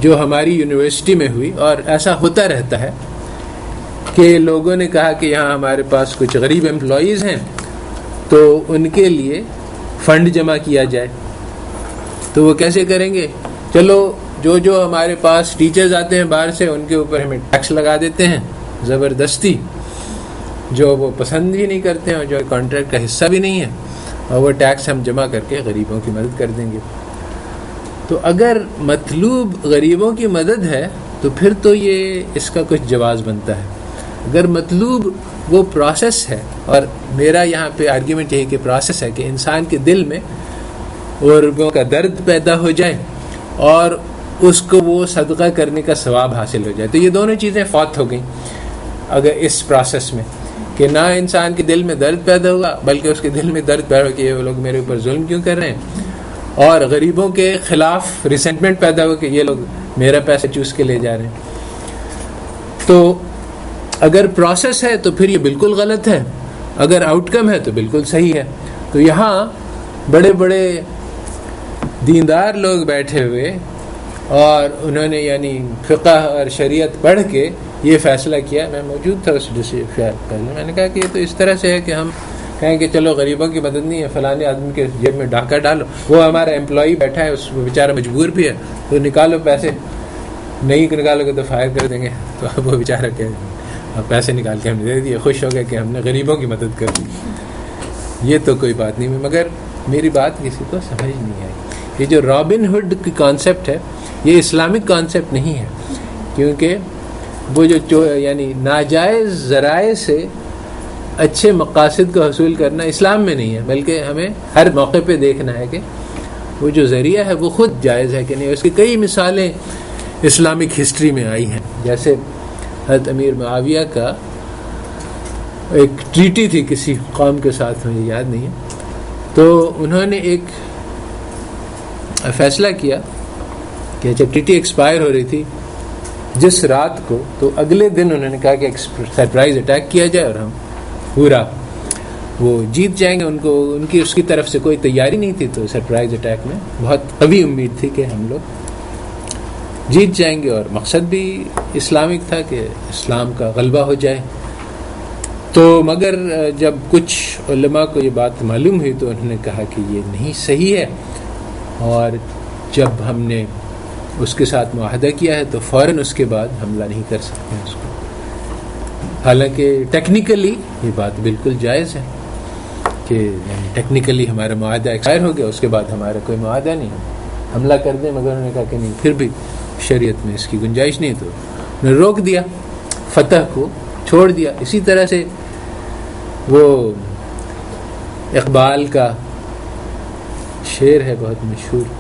جو ہماری یونیورسٹی میں ہوئی، اور ایسا ہوتا رہتا ہے کہ لوگوں نے کہا کہ یہاں ہمارے پاس کچھ غریب امپلائیز ہیں تو ان کے لیے فنڈ جمع کیا جائے. تو وہ کیسے کریں گے؟ چلو جو ہمارے پاس ٹیچرز آتے ہیں باہر سے ان کے اوپر ہمیں ٹیکس لگا دیتے ہیں زبردستی، جو وہ پسند ہی نہیں کرتے ہیں اور جو کانٹریکٹ کا حصہ بھی نہیں ہے، اور وہ ٹیکس ہم جمع کر کے غریبوں کی مدد کر دیں گے. تو اگر مطلوب غریبوں کی مدد ہے تو پھر تو یہ اس کا کچھ جواز بنتا ہے. اگر مطلوب وہ پروسیس ہے، اور میرا یہاں پہ آرگیومنٹ یہی کہ پروسیس ہے کہ انسان کے دل میں غریبوں کا درد پیدا ہو جائے اور اس کو وہ صدقہ کرنے کا ثواب حاصل ہو جائے، تو یہ دونوں چیزیں فوت ہو گئیں اگر اس پروسیس میں، کہ نہ انسان کے دل میں درد پیدا ہوا بلکہ اس کے دل میں درد پیدا ہو کہ یہ لوگ میرے اوپر ظلم کیوں کر رہے ہیں، اور غریبوں کے خلاف ریسنٹمنٹ پیدا ہو کہ یہ لوگ میرا پیسہ چوس کے لے جا رہے ہیں. تو اگر پروسیس ہے تو پھر یہ بالکل غلط ہے، اگر آؤٹ کم ہے تو بالکل صحیح ہے. تو یہاں بڑے بڑے دیندار لوگ بیٹھے ہوئے اور انہوں نے یعنی فقہ اور شریعت پڑھ کے یہ فیصلہ کیا. میں موجود تھا اس پہلے، میں نے کہا کہ یہ تو اس طرح سے ہے کہ ہم کہیں کہ چلو غریبوں کی مدد نہیں ہے، فلانے آدمی کے جیب میں ڈاکہ ڈالو، وہ ہمارا امپلائی بیٹھا ہے، اس بیچارہ مجبور بھی ہے، تو نکالو پیسے، نہیں نکالو گے تو فائر کر دیں گے. تو اب وہ بیچارہ کہ پیسے نکال کے ہم نے دے دیے، خوش ہو گئے کہ ہم نے غریبوں کی مدد کر دی. یہ تو کوئی بات نہیں، مگر میری بات کسی کو سمجھ نہیں آئی. یہ جو رابن ہوڈ کی کانسیپٹ ہے یہ اسلامک کانسیپٹ نہیں ہے، کیونکہ وہ جو یعنی ناجائز ذرائع سے اچھے مقاصد کو حصول کرنا اسلام میں نہیں ہے، بلکہ ہمیں ہر موقع پہ دیکھنا ہے کہ وہ جو ذریعہ ہے وہ خود جائز ہے کہ نہیں. اس کی کئی مثالیں اسلامک ہسٹری میں آئی ہیں، جیسے حضرت امیر معاویہ کا ایک ٹریٹی تھی کسی قوم کے ساتھ، مجھے یاد نہیں ہے، تو انہوں نے ایک فیصلہ کیا کہ جب ٹریٹی ایکسپائر ہو رہی تھی جس رات کو، تو اگلے دن انہوں نے کہا کہ سرپرائز اٹیک کیا جائے اور ہم پورا وہ جیت جائیں گے. ان کو ان کی اس کی طرف سے کوئی تیاری نہیں تھی، تو سرپرائز اٹیک میں بہت قوی امید تھی کہ ہم لوگ جیت جائیں گے، اور مقصد بھی اسلامک تھا کہ اسلام کا غلبہ ہو جائے. تو مگر جب کچھ علماء کو یہ بات معلوم ہوئی تو انہوں نے کہا کہ یہ نہیں صحیح ہے، اور جب ہم نے اس کے ساتھ معاہدہ کیا ہے تو فوراً اس کے بعد حملہ نہیں کر سکتے اس کو. حالانکہ ٹیکنیکلی یہ بات بالکل جائز ہے کہ ٹیکنیکلی ہمارا معاہدہ ایکسپائر ہو گیا، اس کے بعد ہمارا کوئی معاہدہ نہیں ہے، حملہ کر دیں. مگر انہوں نے کہا کہ نہیں، پھر بھی شریعت میں اس کی گنجائش نہیں، تو انہوں نے روک دیا، فتح کو چھوڑ دیا. اسی طرح سے وہ اقبال کا شعر ہے بہت مشہور،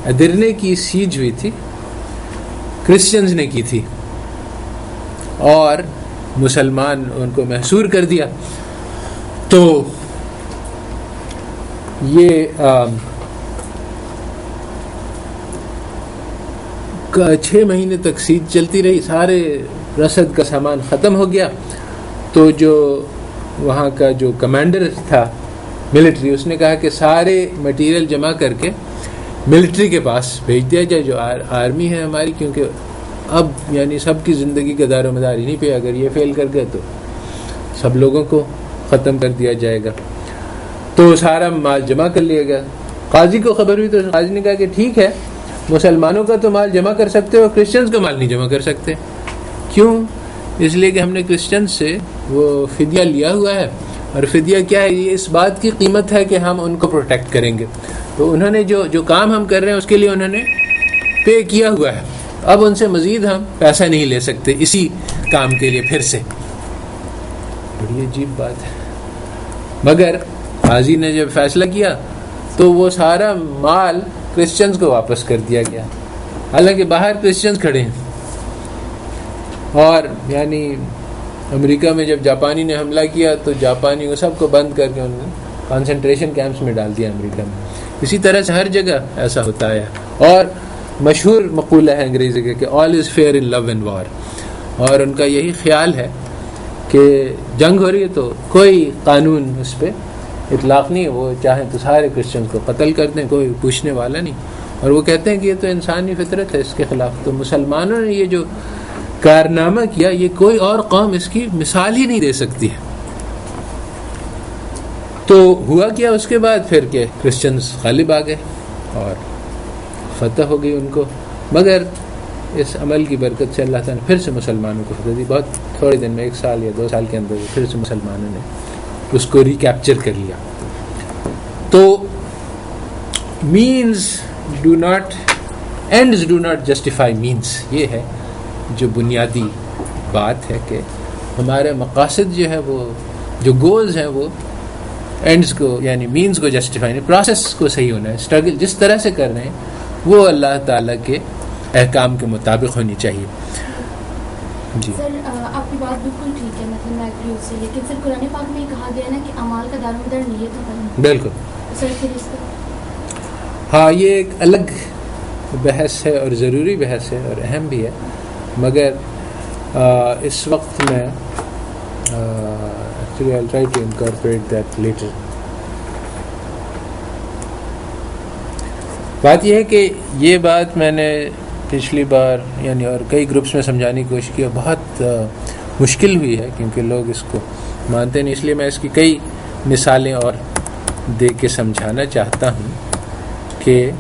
ادرنے کی سیج ہوئی تھی، کرسچنز نے کی تھی، اور مسلمان ان کو محصور کر دیا. تو یہ 6 مہینے تک سیج چلتی رہی، سارے رسد کا سامان ختم ہو گیا. تو جو وہاں کا جو کمانڈر تھا ملٹری، اس نے کہا کہ سارے مٹیریل جمع کر کے ملٹری کے پاس بھیج دیا جائے، جو آرمی ہے ہماری، کیونکہ اب یعنی سب کی زندگی کا دار و مدار انہیں پہ، اگر یہ فیل کر گئے تو سب لوگوں کو ختم کر دیا جائے گا. تو سارا مال جمع کر لیا گیا. قاضی کو خبر ہوئی تو قاضی نے کہا کہ ٹھیک ہے، مسلمانوں کا تو مال جمع کر سکتے ہو، کرسچنز کا مال نہیں جمع کر سکتے. کیوں؟ اس لیے کہ ہم نے کرسچنز سے وہ فدیہ لیا ہوا ہے، اور فدیہ کیا ہے؟ یہ اس بات کی قیمت ہے کہ ہم ان کو پروٹیکٹ کریں گے. تو انہوں نے جو کام ہم کر رہے ہیں اس کے لیے انہوں نے پے کیا ہوا ہے، اب ان سے مزید ہم پیسہ نہیں لے سکتے اسی کام کے لیے پھر سے. بڑی عجیب بات ہے. مگر قاضی نے جب فیصلہ کیا تو وہ سارا مال کرسچنز کو واپس کر دیا گیا، حالانکہ باہر کرسچنز کھڑے ہیں. اور یعنی امریکہ میں جب جاپانی نے حملہ کیا تو جاپانی وہ سب کو بند کر کے انہوں نے کنسنٹریشن کیمپس میں ڈال دیا امریکہ میں. اسی طرح سے ہر جگہ ایسا ہوتا ہے. اور مشہور مقولہ ہے انگریزی کا کہ all is fair in love and war، اور ان کا یہی خیال ہے کہ جنگ ہو رہی ہے تو کوئی قانون اس پہ اطلاق نہیں ہے، وہ چاہیں تو سارے کرسچنز کو قتل کر دیں، کوئی پوچھنے والا نہیں، اور وہ کہتے ہیں کہ یہ تو انسانی فطرت ہے، اس کے خلاف تو مسلمانوں نے یہ جو کارنامہ کیا یہ کوئی اور قوم اس کی مثال ہی نہیں دے سکتی ہے۔ تو ہوا کیا اس کے بعد پھر کہ کرسچنز غالب آ گئے اور فتح ہو گئی ان کو، مگر اس عمل کی برکت سے اللہ تعالیٰ نے پھر سے مسلمانوں کو فتح دی، بہت تھوڑے دن میں 1 سال یا 2 سال کے اندر پھر سے مسلمانوں نے اس کو ریکیپچر کر لیا۔ تو means do not, ends do not justify means, یہ ہے جو بنیادی بات ہے کہ ہمارے مقاصد جو ہے وہ جو گولز ہیں وہ اینڈز کو یعنی مینز کو جسٹیفائی نہیں، پروسیس کو صحیح ہونا ہے، اسٹرگل جس طرح سے کر رہے ہیں وہ اللہ تعالیٰ کے احکام کے مطابق ہونی چاہیے۔ جی سر آپ کی بات بالکل ٹھیک ہے، مطلب میں ایگری اس سے، لیکن سر قرآن پاک میں کہا گیا نا کہ اعمال کا دار و مدار نیت ہوتا ہے۔ بالکل سر پھر اس کا ہاں یہ ایک الگ بحث ہے اور ضروری بحث ہے اور اہم بھی ہے، مگر اس وقت میں actually I'll try to incorporate that later۔ بات یہ ہے کہ یہ بات میں نے پچھلی بار یعنی اور کئی گروپس میں سمجھانے کی کوشش کی، بہت مشکل ہوئی ہے کیونکہ لوگ اس کو مانتے نہیں، اس لیے میں اس کی کئی مثالیں اور دے کے سمجھانا چاہتا ہوں کہ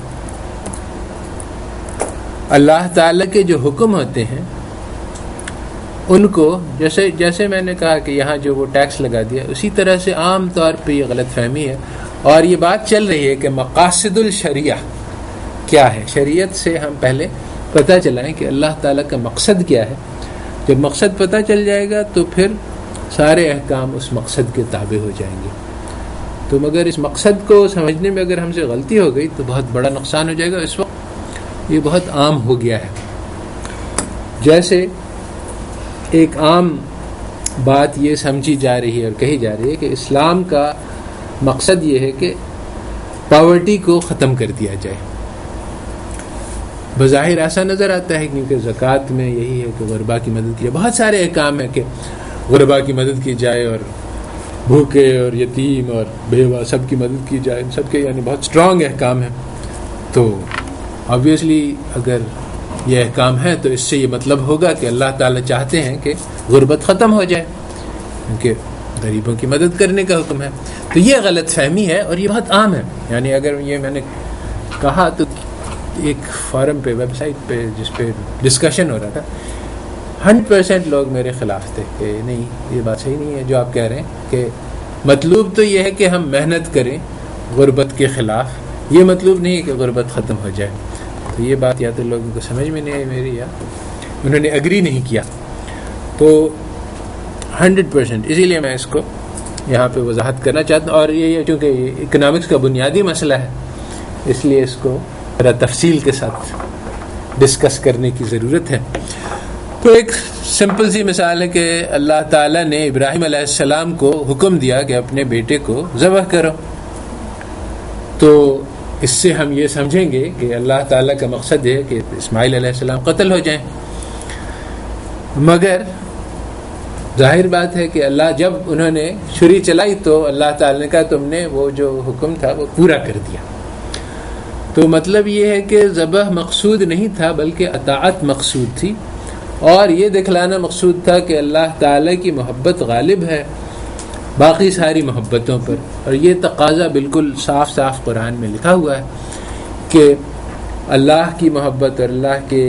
اللہ تعالیٰ کے جو حکم ہوتے ہیں ان کو جیسے میں نے کہا کہ یہاں جو وہ ٹیکس لگا دیا، اسی طرح سے عام طور پہ یہ غلط فہمی ہے، اور یہ بات چل رہی ہے کہ مقاصد الشریعہ کیا ہے۔ شریعت سے ہم پہلے پتہ چلائیں کہ اللہ تعالیٰ کا مقصد کیا ہے، جب مقصد پتہ چل جائے گا تو پھر سارے احکام اس مقصد کے تابع ہو جائیں گے۔ تو مگر اس مقصد کو سمجھنے میں اگر ہم سے غلطی ہو گئی تو بہت بڑا نقصان ہو جائے گا۔ اس وقت یہ بہت عام ہو گیا ہے، جیسے ایک عام بات یہ سمجھی جا رہی ہے اور کہی جا رہی ہے کہ اسلام کا مقصد یہ ہے کہ پاورٹی کو ختم کر دیا جائے۔ بظاہر ایسا نظر آتا ہے کیونکہ زکوٰۃ میں یہی ہے کہ غربا کی مدد کی جائے، بہت سارے احکام ہیں کہ غربا کی مدد کی جائے اور بھوکے اور یتیم اور بیوہ سب کی مدد کی جائے، ان سب کے یعنی بہت اسٹرانگ احکام ہیں۔ تو آبویسلی اگر یہ احکام ہے تو اس سے یہ مطلب ہوگا کہ اللہ تعالیٰ چاہتے ہیں کہ غربت ختم ہو جائے، کیونکہ غریبوں کی مدد کرنے کا حکم ہے۔ تو یہ غلط فہمی ہے اور یہ بہت عام ہے، یعنی اگر یہ میں نے کہا تو ایک فورم پہ ویب سائٹ پہ جس پہ ڈسکشن ہو رہا تھا 100% لوگ میرے خلاف تھے کہ نہیں یہ بات صحیح نہیں ہے جو آپ کہہ رہے ہیں، کہ مطلوب تو یہ ہے کہ ہم محنت کریں غربت کے خلاف، یہ مطلب نہیں ہے کہ غربت ختم ہو جائے۔ تو یہ بات یا تو لوگوں کو سمجھ میں نہیں آئی میری، یا انہوں نے اگری نہیں کیا۔ تو 100% اسی لیے میں اس کو یہاں پہ وضاحت کرنا چاہتا ہوں، اور یہ چونکہ اکنامکس کا بنیادی مسئلہ ہے اس لیے اس کو ذرا تفصیل کے ساتھ ڈسکس کرنے کی ضرورت ہے۔ تو ایک سمپل سی مثال ہے کہ اللہ تعالیٰ نے ابراہیم علیہ السلام کو حکم دیا کہ اپنے بیٹے کو ذبح کرو، تو اس سے ہم یہ سمجھیں گے کہ اللہ تعالیٰ کا مقصد ہے کہ اسماعیل علیہ السلام قتل ہو جائیں، مگر ظاہر بات ہے کہ اللہ جب انہوں نے چھری چلائی تو اللہ تعالیٰ نے کہا تم نے وہ جو حکم تھا وہ پورا کر دیا۔ تو مطلب یہ ہے کہ ذبح مقصود نہیں تھا بلکہ اطاعت مقصود تھی، اور یہ دکھلانا مقصود تھا کہ اللہ تعالیٰ کی محبت غالب ہے باقی ساری محبتوں پر، اور یہ تقاضا بالکل صاف صاف قرآن میں لکھا ہوا ہے کہ اللہ کی محبت اور اللہ کے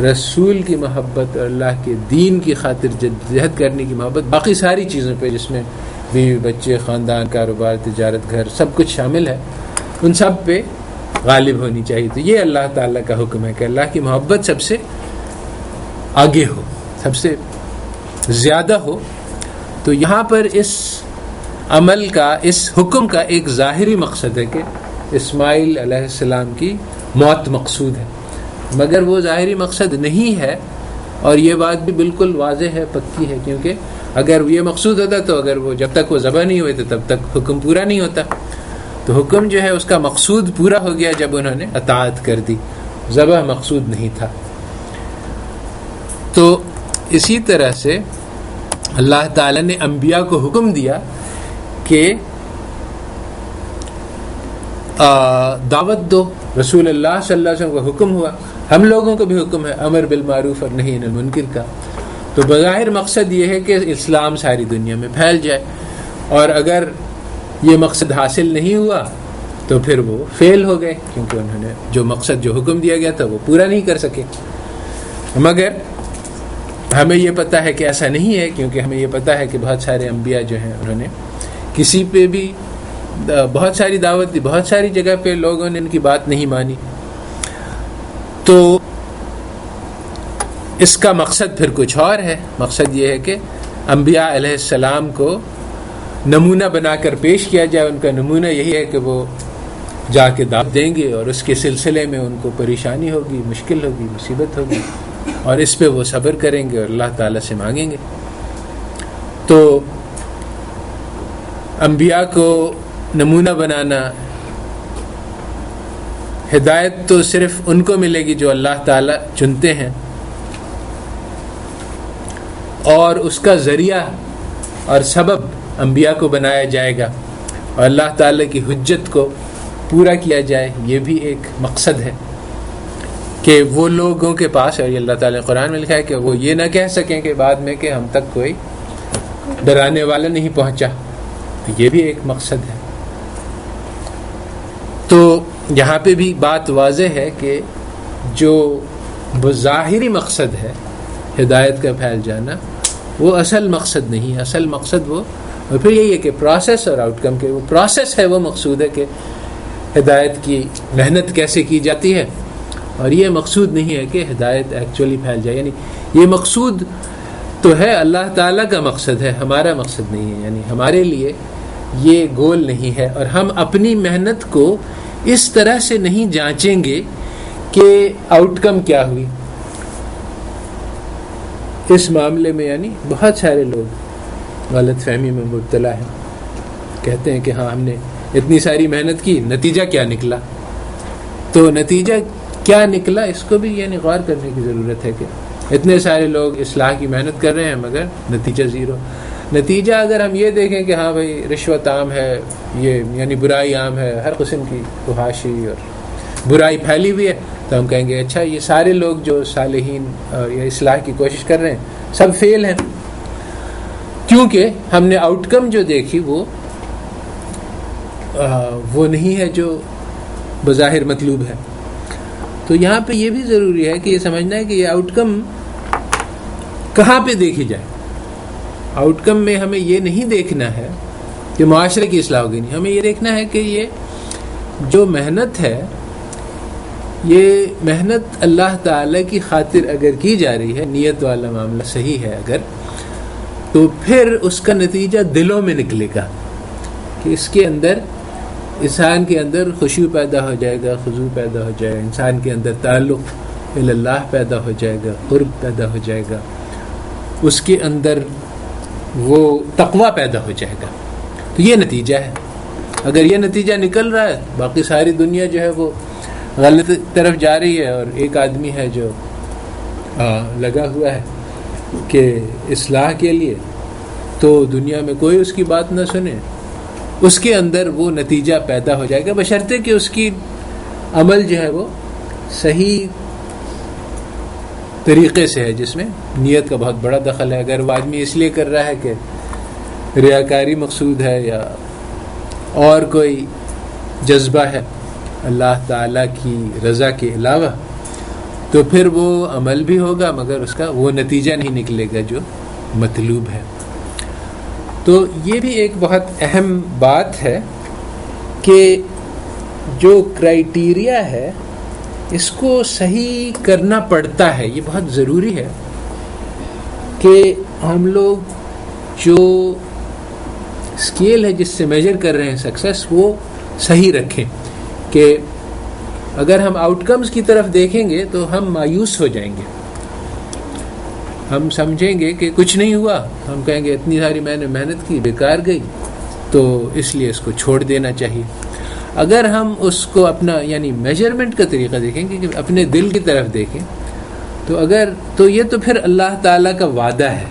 رسول کی محبت اور اللہ کے دین کی خاطر جدوجہد کرنے کی محبت باقی ساری چیزوں پہ، جس میں بیوی بچے خاندان کاروبار تجارت گھر سب کچھ شامل ہے، ان سب پہ غالب ہونی چاہیے۔ تو یہ اللہ تعالیٰ کا حکم ہے کہ اللہ کی محبت سب سے آگے ہو، سب سے زیادہ ہو۔ تو یہاں پر اس عمل کا اس حکم کا ایک ظاہری مقصد ہے کہ اسماعیل علیہ السلام کی موت مقصود ہے، مگر وہ ظاہری مقصد نہیں ہے، اور یہ بات بھی بالکل واضح ہے، پکی ہے، کیونکہ اگر یہ مقصود ہوتا تو اگر وہ جب تک وہ ذبح نہیں ہوئے تو تب تک حکم پورا نہیں ہوتا۔ تو حکم جو ہے اس کا مقصود پورا ہو گیا جب انہوں نے اطاعت کر دی، ذبح مقصود نہیں تھا۔ تو اسی طرح سے اللہ تعالیٰ نے انبیاء کو حکم دیا کہ دعوت دو. رسول اللہ صلی اللہ علیہ وسلم کو حکم ہوا, ہم لوگوں کو بھی حکم ہے امر بالمعروف اور نہی عن المنکر کا. تو بظاہر مقصد یہ ہے کہ اسلام ساری دنیا میں پھیل جائے, اور اگر یہ مقصد حاصل نہیں ہوا تو پھر وہ فیل ہو گئے, کیونکہ انہوں نے جو مقصد جو حکم دیا گیا تھا وہ پورا نہیں کر سکے. مگر ہمیں یہ پتہ ہے کہ ایسا نہیں ہے, کیونکہ ہمیں یہ پتہ ہے کہ بہت سارے انبیاء جو ہیں انہوں نے کسی پہ بھی بہت ساری دعوت دی, بہت ساری جگہ پہ لوگوں نے ان کی بات نہیں مانی. تو اس کا مقصد پھر کچھ اور ہے. مقصد یہ ہے کہ انبیاء علیہ السلام کو نمونہ بنا کر پیش کیا جائے. ان کا نمونہ یہی ہے کہ وہ جا کے دعوت دیں گے اور اس کے سلسلے میں ان کو پریشانی ہوگی, مشکل ہوگی, مصیبت ہوگی, اور اس پہ وہ صبر کریں گے اور اللہ تعالیٰ سے مانگیں گے. تو انبیاء کو نمونہ بنانا, ہدایت تو صرف ان کو ملے گی جو اللہ تعالیٰ چنتے ہیں, اور اس کا ذریعہ اور سبب انبیاء کو بنایا جائے گا, اور اللہ تعالیٰ کی حجت کو پورا کیا جائے. یہ بھی ایک مقصد ہے کہ وہ لوگوں کے پاس, اور یہ اللہ تعالیٰ نے قرآن میں لکھا ہے کہ وہ یہ نہ کہہ سکیں کہ بعد میں کہ ہم تک کوئی ڈرانے والا نہیں پہنچا. یہ بھی ایک مقصد ہے. تو یہاں پہ بھی بات واضح ہے کہ جو ظاہری مقصد ہے ہدایت کا پھیل جانا, وہ اصل مقصد نہیں ہے. اصل مقصد وہ, اور پھر یہی ہے کہ پروسیس اور آؤٹ کم کے وہ پروسیس ہے, وہ مقصود ہے کہ ہدایت کی محنت کیسے کی جاتی ہے. اور یہ مقصود نہیں ہے کہ ہدایت ایکچولی پھیل جائے. یعنی یہ مقصود تو ہے, اللہ تعالیٰ کا مقصد ہے, ہمارا مقصد نہیں ہے. یعنی ہمارے لیے یہ گول نہیں ہے, اور ہم اپنی محنت کو اس طرح سے نہیں جانچیں گے کہ آؤٹ کم کیا ہوئی. اس معاملے میں یعنی بہت سارے لوگ غلط فہمی میں مبتلا ہیں. کہتے ہیں کہ ہاں ہم نے اتنی ساری محنت کی, نتیجہ کیا نکلا. تو نتیجہ کیا نکلا اس کو بھی یعنی غور کرنے کی ضرورت ہے کہ اتنے سارے لوگ اصلاح کی محنت کر رہے ہیں مگر نتیجہ زیرو. نتیجہ اگر ہم یہ دیکھیں کہ ہاں بھائی رشوت عام ہے, یہ یعنی برائی عام ہے, ہر قسم کی فحاشی اور برائی پھیلی ہوئی ہے, تو ہم کہیں گے اچھا یہ سارے لوگ جو صالحین یا اصلاح کی کوشش کر رہے ہیں سب فیل ہیں, کیونکہ ہم نے آؤٹ کم جو دیکھی وہ نہیں ہے جو بظاہر مطلوب ہے. تو یہاں پہ یہ بھی ضروری ہے کہ یہ سمجھنا ہے کہ یہ آؤٹ کم کہاں پہ دیکھی جائے. آؤٹ کم میں ہمیں یہ نہیں دیکھنا ہے کہ معاشرے کی اصلاح ہوگی, نہیں, ہمیں یہ دیکھنا ہے کہ یہ جو محنت ہے, یہ محنت اللہ تعالیٰ کی خاطر اگر کی جا رہی ہے, نیت والا معاملہ صحیح ہے اگر, تو پھر اس کا نتیجہ دلوں میں نکلے گا کہ اس کے اندر انسان کے اندر خشوع پیدا ہو جائے گا, خضوع پیدا ہو جائے گا, انسان کے اندر تعلق اللہ پیدا ہو جائے گا, قرب پیدا ہو جائے گا, اس کے اندر وہ تقویٰ پیدا ہو جائے گا. تو یہ نتیجہ ہے. اگر یہ نتیجہ نکل رہا ہے, باقی ساری دنیا جو ہے وہ غلط طرف جا رہی ہے, اور ایک آدمی ہے جو لگا ہوا ہے کہ اصلاح کے لیے, تو دنیا میں کوئی اس کی بات نہ سنے, اس کے اندر وہ نتیجہ پیدا ہو جائے گا, بشرطے کہ اس کی عمل جو ہے وہ صحیح طریقے سے ہے, جس میں نیت کا بہت بڑا دخل ہے. اگر وہ آدمی اس لیے کر رہا ہے کہ ریاکاری مقصود ہے یا اور کوئی جذبہ ہے اللہ تعالیٰ کی رضا کے علاوہ, تو پھر وہ عمل بھی ہوگا مگر اس کا وہ نتیجہ نہیں نکلے گا جو مطلوب ہے. تو یہ بھی ایک بہت اہم بات ہے کہ جو کرائیٹیریا ہے اس کو صحیح کرنا پڑتا ہے. یہ بہت ضروری ہے کہ ہم لوگ جو اسکیل ہے جس سے میجر کر رہے ہیں سکسیس, وہ صحیح رکھیں. کہ اگر ہم آؤٹ کمز کی طرف دیکھیں گے تو ہم مایوس ہو جائیں گے, ہم سمجھیں گے کہ کچھ نہیں ہوا, ہم کہیں گے اتنی ساری میں نے محنت کی بیکار گئی, تو اس لیے اس کو چھوڑ دینا چاہیے. اگر ہم اس کو اپنا یعنی میجرمنٹ کا طریقہ دیکھیں کہ اپنے دل کی طرف دیکھیں, تو یہ تو پھر اللہ تعالیٰ کا وعدہ ہے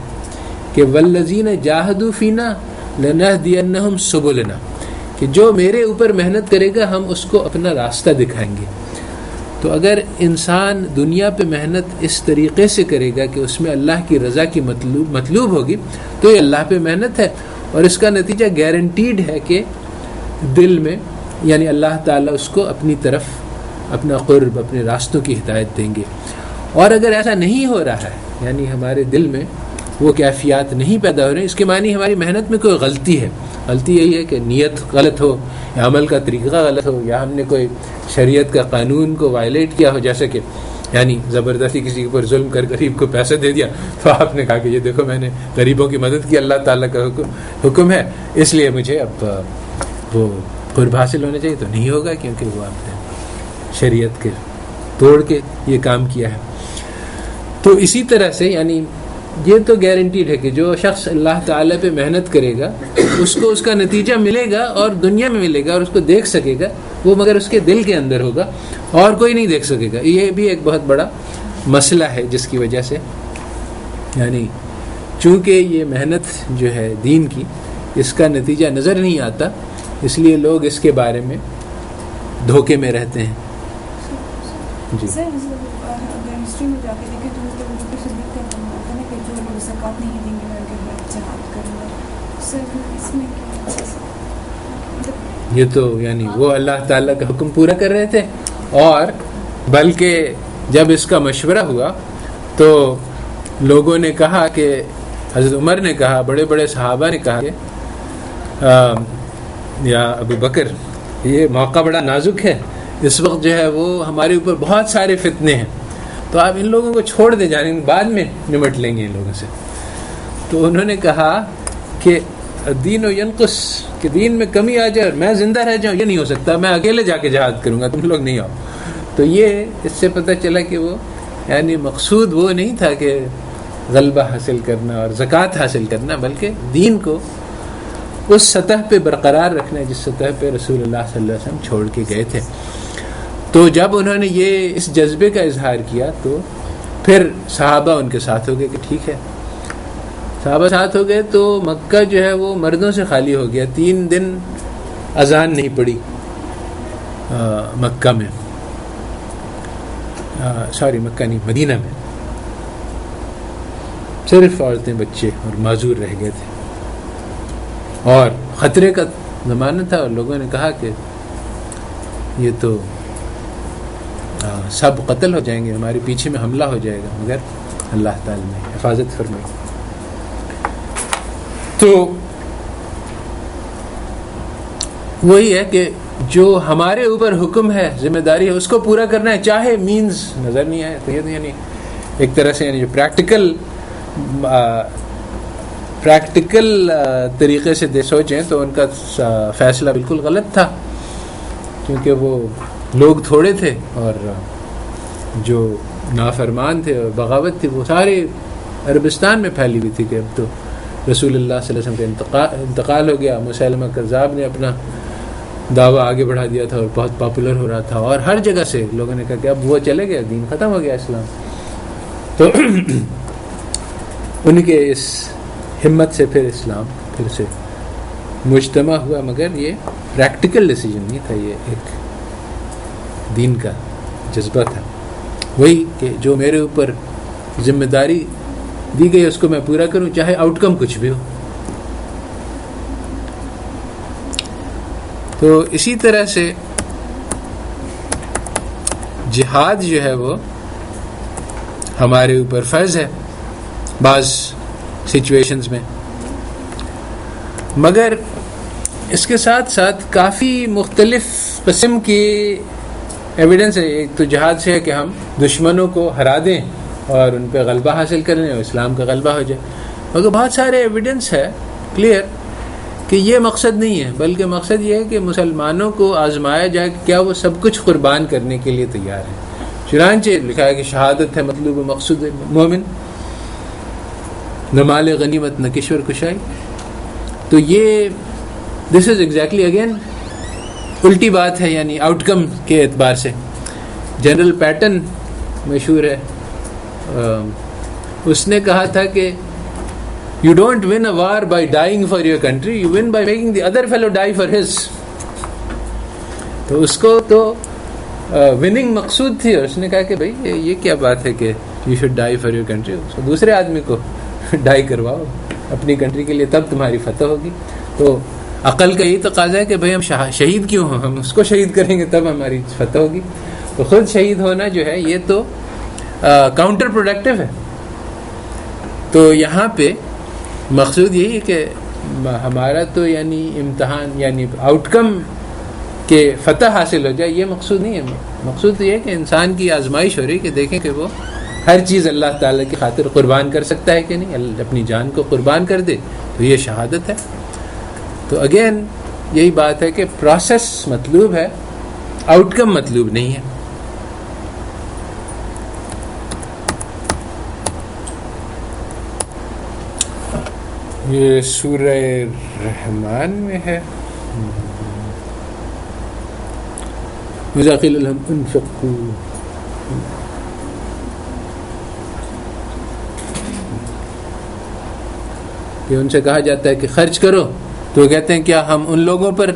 کہ والذین جاہدوا فینا لنهدینہم سبلنا، کہ جو میرے اوپر محنت کرے گا ہم اس کو اپنا راستہ دکھائیں گے. تو اگر انسان دنیا پہ محنت اس طریقے سے کرے گا کہ اس میں اللہ کی رضا کی مطلوب ہوگی تو یہ اللہ پہ محنت ہے، اور اس کا نتیجہ گارنٹیڈ ہے کہ دل میں یعنی اللہ تعالیٰ اس کو اپنی طرف اپنا قرب، اپنے راستوں کی ہدایت دیں گے. اور اگر ایسا نہیں ہو رہا ہے، یعنی ہمارے دل میں وہ کیفیات نہیں پیدا ہو رہے ہیں، اس کے معنی ہماری محنت میں کوئی غلطی ہے. غلطی یہی ہے کہ نیت غلط ہو، یا عمل کا طریقہ غلط ہو، یا ہم نے کوئی شریعت کا قانون کو وائلیٹ کیا ہو، جیسے کہ یعنی زبردستی کسی کے اوپر ظلم کر غریب کو پیسے دے دیا، تو آپ نے کہا کہ یہ دیکھو میں نے غریبوں کی مدد کی، اللہ تعالیٰ کا حکم ہے اس لیے مجھے اب وہ قرب حاصل ہونا چاہیے. تو نہیں ہوگا، کیونکہ وہ آپ نے شریعت کے توڑ کے یہ کام کیا ہے. تو اسی طرح سے یعنی یہ تو گارنٹیڈ ہے کہ جو شخص اللہ تعالیٰ پہ محنت کرے گا اس کو اس کا نتیجہ ملے گا، اور دنیا میں ملے گا، اور اس کو دیکھ سکے گا وہ، مگر اس کے دل کے اندر ہوگا اور کوئی نہیں دیکھ سکے گا. یہ بھی ایک بہت بڑا مسئلہ ہے جس کی وجہ سے یعنی چونکہ یہ محنت جو ہے دین کی، اس کا نتیجہ نظر نہیں آتا، اس لیے لوگ اس کے بارے میں دھوکے میں رہتے ہیں. جی سر اگر ہسٹری میں جا کے دیکھیں تو صدیق کا فرمان تھا نا کہ جو لوگ زکوٰۃ نہیں دیں گے میں ان کے خلاف جہاد کروں گا. سر اس میں کیا یہ تو یعنی وہ اللہ تعالیٰ کا حکم پورا کر رہے تھے، اور بلکہ جب اس کا مشورہ ہوا تو لوگوں نے کہا کہ حضرت عمر نے کہا، بڑے بڑے صحابہ نے کہا کہ یا ابو بکر یہ موقع بڑا نازک ہے، اس وقت جو ہے وہ ہمارے اوپر بہت سارے فتنے ہیں، تو آپ ان لوگوں کو چھوڑ دے جانے، بعد میں نمٹ لیں گے ان لوگوں سے. تو انہوں نے کہا کہ دین و ینقص، کہ دین میں کمی آ جائے اور میں زندہ رہ جاؤں، یہ نہیں ہو سکتا، میں اکیلے جا کے جہاد کروں گا، تم لوگ نہیں آؤ. تو یہ اس سے پتہ چلا کہ وہ یعنی مقصود وہ نہیں تھا کہ غلبہ حاصل کرنا اور زکوٰۃ حاصل کرنا، بلکہ دین کو اس سطح پہ برقرار رکھنا جس سطح پہ رسول اللہ صلی اللہ علیہ وسلم چھوڑ کے گئے تھے. تو جب انہوں نے یہ اس جذبے کا اظہار کیا تو پھر صحابہ ان کے ساتھ ہو گئے کہ ٹھیک ہے. صحابہ ساتھ ہو گئے تو مکہ جو ہے وہ مردوں سے خالی ہو گیا. 3 دن اذان نہیں پڑی مکہ میں، مکہ نہیں، مدینہ میں. صرف عورتیں، بچے اور معذور رہ گئے تھے، اور خطرے کا زمانہ تھا، اور لوگوں نے کہا کہ یہ تو سب قتل ہو جائیں گے، ہمارے پیچھے میں حملہ ہو جائے گا، مگر اللہ تعالی نے حفاظت فرمائی. تو وہی ہے کہ جو ہمارے اوپر حکم ہے، ذمہ داری ہے، اس کو پورا کرنا ہے، چاہے مینز نظر نہیں آئے. تو یہ یعنی ایک طرح سے یعنی جو پریکٹیکل طریقے سے سوچیں تو ان کا فیصلہ بالکل غلط تھا، کیونکہ وہ لوگ تھوڑے تھے اور جو نافرمان تھے اور بغاوت تھی وہ سارے عربستان میں پھیلی ہوئی تھی. کہ اب تو رسول اللہ صلی اللہ علیہ وسلم کا انتقال ہو گیا، مسیلمہ کذاب نے اپنا دعویٰ آگے بڑھا دیا تھا اور بہت پاپولر ہو رہا تھا، اور ہر جگہ سے لوگوں نے کہا کہ اب وہ چلے گیا، دین ختم ہو گیا اسلام. تو ان کے اس ہمت سے پھر اسلام پھر سے مجتمع ہوا، مگر یہ پریکٹیکل ڈیسیجن نہیں تھا، یہ ایک دین کا جذبہ تھا. وہی کہ جو میرے اوپر ذمہ داری دی گئی اس کو میں پورا کروں، چاہے آؤٹ کم کچھ بھی ہو. تو اسی طرح سے جہاد جو ہے وہ ہمارے اوپر فرض ہے بعض سچویشنز میں، مگر اس کے ساتھ ساتھ کافی مختلف قسم کی ایویڈنس ہے. ایک تو جہاد سے ہے کہ ہم دشمنوں کو ہرا دیں اور ان پہ غلبہ حاصل کریں اور اسلام کا غلبہ ہو جائے، مگر بہت سارے ایویڈنس ہے کلیئر کہ یہ مقصد نہیں ہے، بلکہ مقصد یہ ہے کہ مسلمانوں کو آزمایا جائے کہ کیا وہ سب کچھ قربان کرنے کے لیے تیار ہیں. چنانچہ لکھا ہے کہ شہادت ہے مطلوب و مقصود مومن، نہ مال غنیمت نہ کشور کشائی. تو یہ دس از ایگزیکٹلی اگین الٹی بات ہے، یعنی آؤٹ کم کے اعتبار سے. جنرل پیٹن مشہور ہے، اس نے کہا تھا کہ You don't win a war by dying for your country, you win by making the other fellow die for his. تو اس کو تو وننگ مقصود تھی، اور اس نے کہا کہ بھائی یہ کیا بات ہے کہ you should die for your country. اس کو دوسرے آدمی کو ڈائی کرواؤ اپنی کنٹری کے لیے، تب تمہاری فتح ہوگی. تو عقل کا یہی تقاضا ہے کہ بھائی ہم شہید کیوں ہوں، ہم اس کو شہید کریں گے تب ہماری فتح ہوگی. تو خود شہید ہونا جو ہے یہ تو کاؤنٹر پروڈکٹیو ہے. تو یہاں پہ مقصود یہی ہے کہ ہمارا تو یعنی امتحان یعنی آؤٹ کم کہ فتح حاصل ہو جائے، یہ مقصود نہیں ہے. مقصود یہ ہے کہ انسان کی آزمائش ہو رہی ہے کہ دیکھیں کہ وہ ہر چیز اللہ تعالیٰ کی خاطر قربان کر سکتا ہے کہ نہیں. اپنی جان کو قربان کر دے تو یہ شہادت ہے. تو اگین یہی بات ہے کہ پروسیس مطلوب ہے، آؤٹ کم مطلوب نہیں ہے. یہ سورہ رحمان میں ہے. وَإِذَا قِيلَ لَهُمْ انفقوا، کہ ان سے کہا جاتا ہے کہ خرچ کرو، تو وہ کہتے ہیں کیا ہم ان لوگوں پر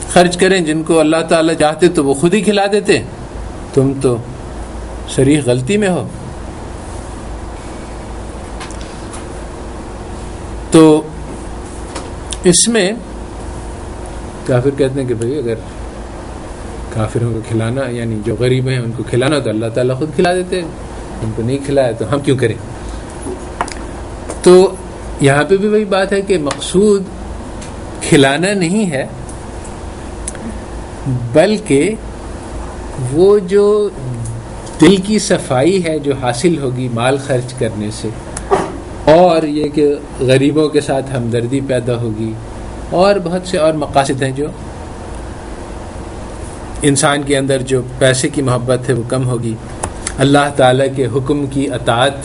خرچ کریں جن کو اللہ تعالیٰ چاہتے تو وہ خود ہی کھلا دیتے؟ تم تو صریح غلطی میں ہو. تو اس میں کافر کہتے ہیں کہ بھئی اگر کافروں کو کھلانا یعنی جو غریب ہیں ان کو کھلانا تو اللہ تعالیٰ خود کھلا دیتے، ان کو نہیں کھلایا تو ہم کیوں کریں. تو یہاں پہ بھی وہی بات ہے کہ مقصود کھلانا نہیں ہے، بلکہ وہ جو دل کی صفائی ہے جو حاصل ہوگی مال خرچ کرنے سے، اور یہ کہ غریبوں کے ساتھ ہمدردی پیدا ہوگی، اور بہت سے اور مقاصد ہیں جو انسان کے اندر جو پیسے کی محبت ہے وہ کم ہوگی. اللہ تعالیٰ کے حکم کی اطاعت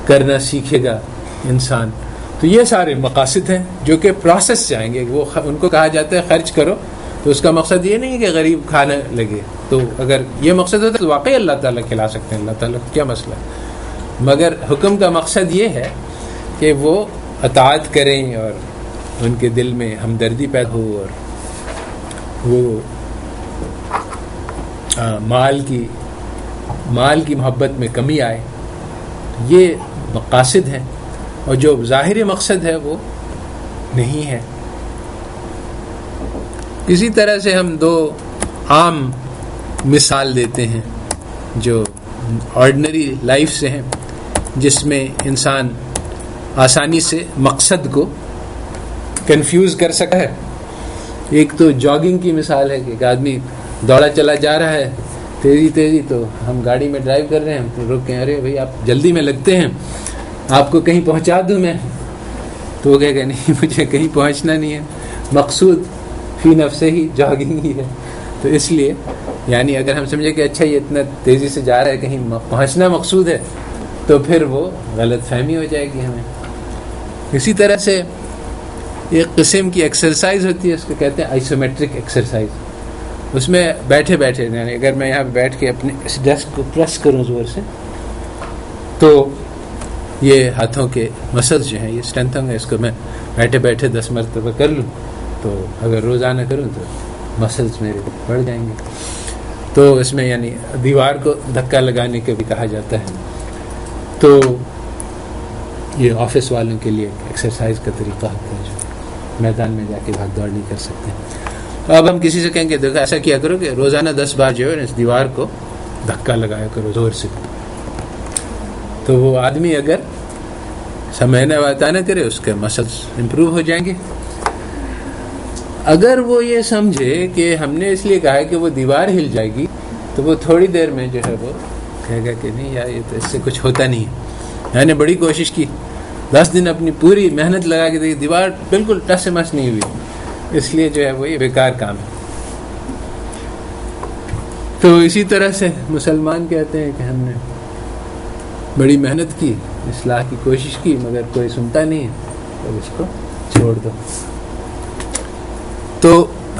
کرنا سیکھے گا انسان. تو یہ سارے مقاصد ہیں جو کہ پروسیس جائیں گے. وہ ان کو کہا جاتا ہے خرچ کرو، تو اس کا مقصد یہ نہیں ہے کہ غریب کھانے لگے. تو اگر یہ مقصد ہوتا تو واقعی اللہ تعالیٰ کھلا سکتے ہیں، اللہ تعالیٰ کو کیا مسئلہ ہے. مگر حکم کا مقصد یہ ہے کہ وہ اطاعت کریں اور ان کے دل میں ہمدردی پیدا ہو، اور وہ مال کی محبت میں کمی آئے. یہ مقاصد ہیں، اور جو ظاہری مقصد ہے وہ نہیں ہے. اسی طرح سے ہم دو عام مثال دیتے ہیں جو آرڈنری لائف سے ہیں، جس میں انسان آسانی سے مقصد کو کنفیوز کر سکتا ہے. ایک تو جاگنگ کی مثال ہے کہ ایک آدمی دوڑا چلا جا رہا ہے تیزی، تو ہم گاڑی میں ڈرائیو کر رہے ہیں، تو روک کے ارے بھائی آپ جلدی میں لگتے ہیں، آپ کو کہیں پہنچا دوں میں. تو وہ کہے گا نہیں، مجھے کہیں پہنچنا نہیں ہے، مقصود فی نفسہ ہی جاگنگ ہی ہے. تو اس لیے یعنی اگر ہم سمجھے کہ اچھا یہ اتنا تیزی سے جا رہا ہے کہیں پہنچنا مقصود ہے، تو پھر وہ غلط فہمی ہو جائے گی ہمیں. اسی طرح سے ایک قسم کی ایکسرسائز ہوتی ہے، اس کو کہتے ہیں آئسومیٹرک ایکسرسائز. اس میں بیٹھے یعنی اگر میں یہاں بیٹھ کے اپنے اس ڈیسک کو پریس کروں زور سے، تو یہ ہاتھوں کے مسلز جو ہیں یہ اسٹرینتھن ہے. اس کو میں بیٹھے 10 مرتبہ کر لوں، تو اگر روزانہ کروں تو مسلز میرے بڑھ جائیں گے. تو اس میں یعنی دیوار کو دھکا لگانے کا بھی کہا جاتا ہے. تو یہ آفس والوں کے لیے ایکسرسائز کا طریقہ ہوتا ہے جو میدان میں جا کے بھاگ دوڑ نہیں کر سکتے. تو اب ہم کسی سے کہیں گے دیکھو ایسا کیا کرو کہ روزانہ 10 بار جو ہے اس دیوار کو دھکا لگایا کرو زور سے. تو وہ آدمی اگر سمجھنے والا نہ کرے اس کے مسلز امپروو ہو جائیں گے. اگر وہ یہ سمجھے کہ ہم نے اس لیے کہا ہے کہ وہ دیوار ہل جائے گی، تو وہ تھوڑی دیر میں جو ہے وہ کہے گا کہ نہیں یار یہ تو اس سے کچھ ہوتا نہیں ہے. میں نے بڑی کوشش کی، 10 دن اپنی پوری محنت لگا کے دیکھی، دیوار بالکل ٹس سے مس نہیں ہوئی، اس لیے جو ہے وہ یہ بیکار کام ہے. تو اسی طرح سے مسلمان کہتے ہیں کہ ہم نے بڑی محنت کی، اصلاح کی کوشش کی، مگر کوئی سنتا نہیں ہے، تو اس کو چھوڑ دو. تو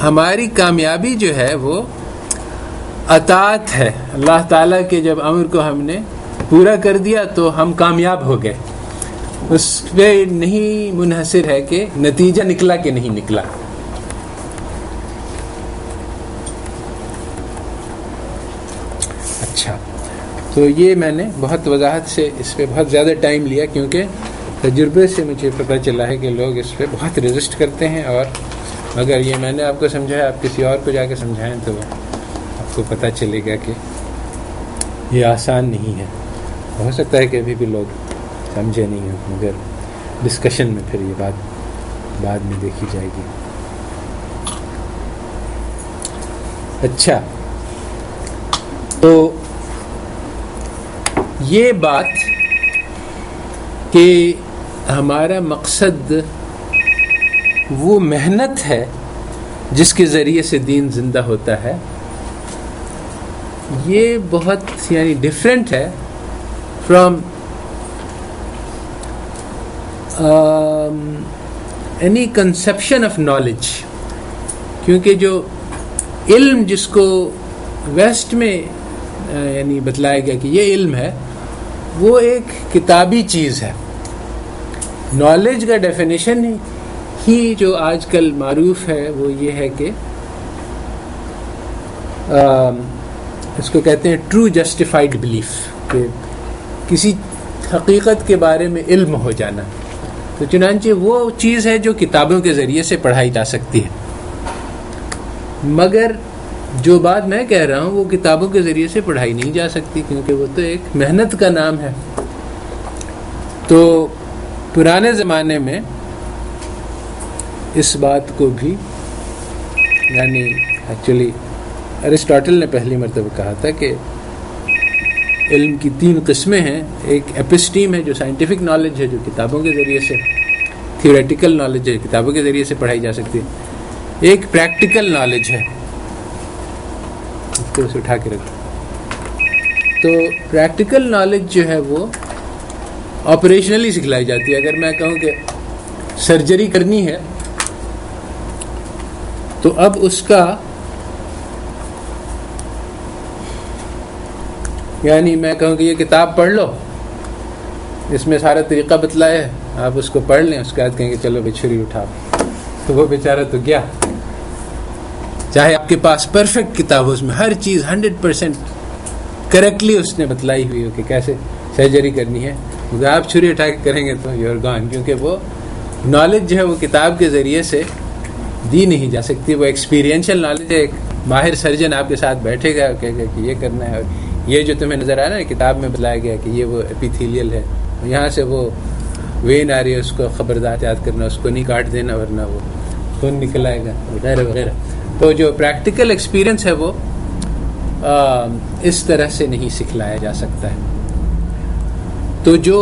ہماری کامیابی جو ہے وہ اطاعت ہے. اللہ تعالیٰ کے جب امر کو ہم نے پورا کر دیا تو ہم کامیاب ہو گئے. اس پہ نہیں منحصر ہے کہ نتیجہ نکلا کہ نہیں نکلا. اچھا، تو یہ میں نے بہت وضاحت سے اس پہ بہت زیادہ ٹائم لیا، کیونکہ تجربے سے مجھے پتہ چلا ہے کہ لوگ اس پہ بہت ریزسٹ کرتے ہیں، اور اگر یہ میں نے آپ کو سمجھایا، آپ کسی اور کو جا کے سمجھائیں تو آپ کو پتہ چلے گا کہ یہ آسان نہیں ہے. ہو سکتا ہے کہ ابھی بھی لوگ سمجھے نہیں ہوں، مگر ڈسکشن میں پھر یہ بات بعد میں دیکھی جائے گی. اچھا، تو یہ بات کہ ہمارا مقصد وہ محنت ہے جس کے ذریعے سے دین زندہ ہوتا ہے، یہ بہت یعنی ڈفرینٹ ہے from any conception of knowledge. کیونکہ جو علم جس کو ویسٹ میں یعنی بتلایا گیا کہ یہ علم ہے، وہ ایک کتابی چیز ہے. نالج کا ڈیفینیشن ہی جو آج کل معروف ہے وہ یہ ہے کہ اس کو کہتے ہیں ٹرو جسٹیفائڈ بلیف، کہ کسی حقیقت کے بارے میں علم ہو جانا. تو چنانچہ وہ چیز ہے جو کتابوں کے ذریعے سے پڑھائی جا سکتی ہے. مگر جو بات میں کہہ رہا ہوں وہ کتابوں کے ذریعے سے پڑھائی نہیں جا سکتی، کیونکہ وہ تو ایک محنت کا نام ہے. تو پرانے زمانے میں اس بات کو بھی یعنی ایکچولی ارسطاٹل نے پہلی مرتبہ کہا تھا کہ علم کی 3 قسمیں ہیں. ایک ایپسٹیم ہے جو سائنٹیفک نالج ہے، جو کتابوں کے ذریعے سے، تھیوریٹیکل نالج ہے، کتابوں کے ذریعے سے پڑھائی جا سکتی ہے. ایک پریکٹیکل نالج ہے، اس کو اٹھا کے رکھو. تو پریکٹیکل نالج جو ہے وہ آپریشنلی سکھلائی جاتی ہے. اگر میں کہوں کہ سرجری کرنی ہے تو اب اس کا یعنی میں کہوں کہ یہ کتاب پڑھ لو، اس میں سارا طریقہ بتلایا ہے، آپ اس کو پڑھ لیں، اس کے بعد کہیں گے چلو بھائی چھری اٹھاؤ، تو وہ بیچارہ تو گیا. چاہے آپ کے پاس پرفیکٹ کتاب ہو، اس میں ہر چیز 100% کریکٹلی اس نے بتلائی ہوئی ہو کہ کیسے سرجری کرنی ہے، اگر آپ چھری اٹھا کے کریں گے تو یو آر گون. کیونکہ وہ نالج جو ہے وہ کتاب کے ذریعے سے دی نہیں جا سکتی. وہ ایکسپیرینشل نالج ہے. ایک ماہر سرجن آپ کے ساتھ بیٹھے گا، کہے گا کہ یہ کرنا ہے، اور یہ جو تمہیں نظر آ رہا ہے کتاب میں بتلایا گیا کہ یہ وہ ایپیتھیلیل ہے، یہاں سے وہ وین آ رہی ہے، اس کو خبردار یاد کرنا، اس کو نہیں کاٹ دینا ورنہ وہ خون نکل آئے گا وغیرہ وغیرہ. تو جو پریکٹیکل ایکسپیرینس ہے وہ اس طرح سے نہیں سکھلایا جا سکتا ہے. تو جو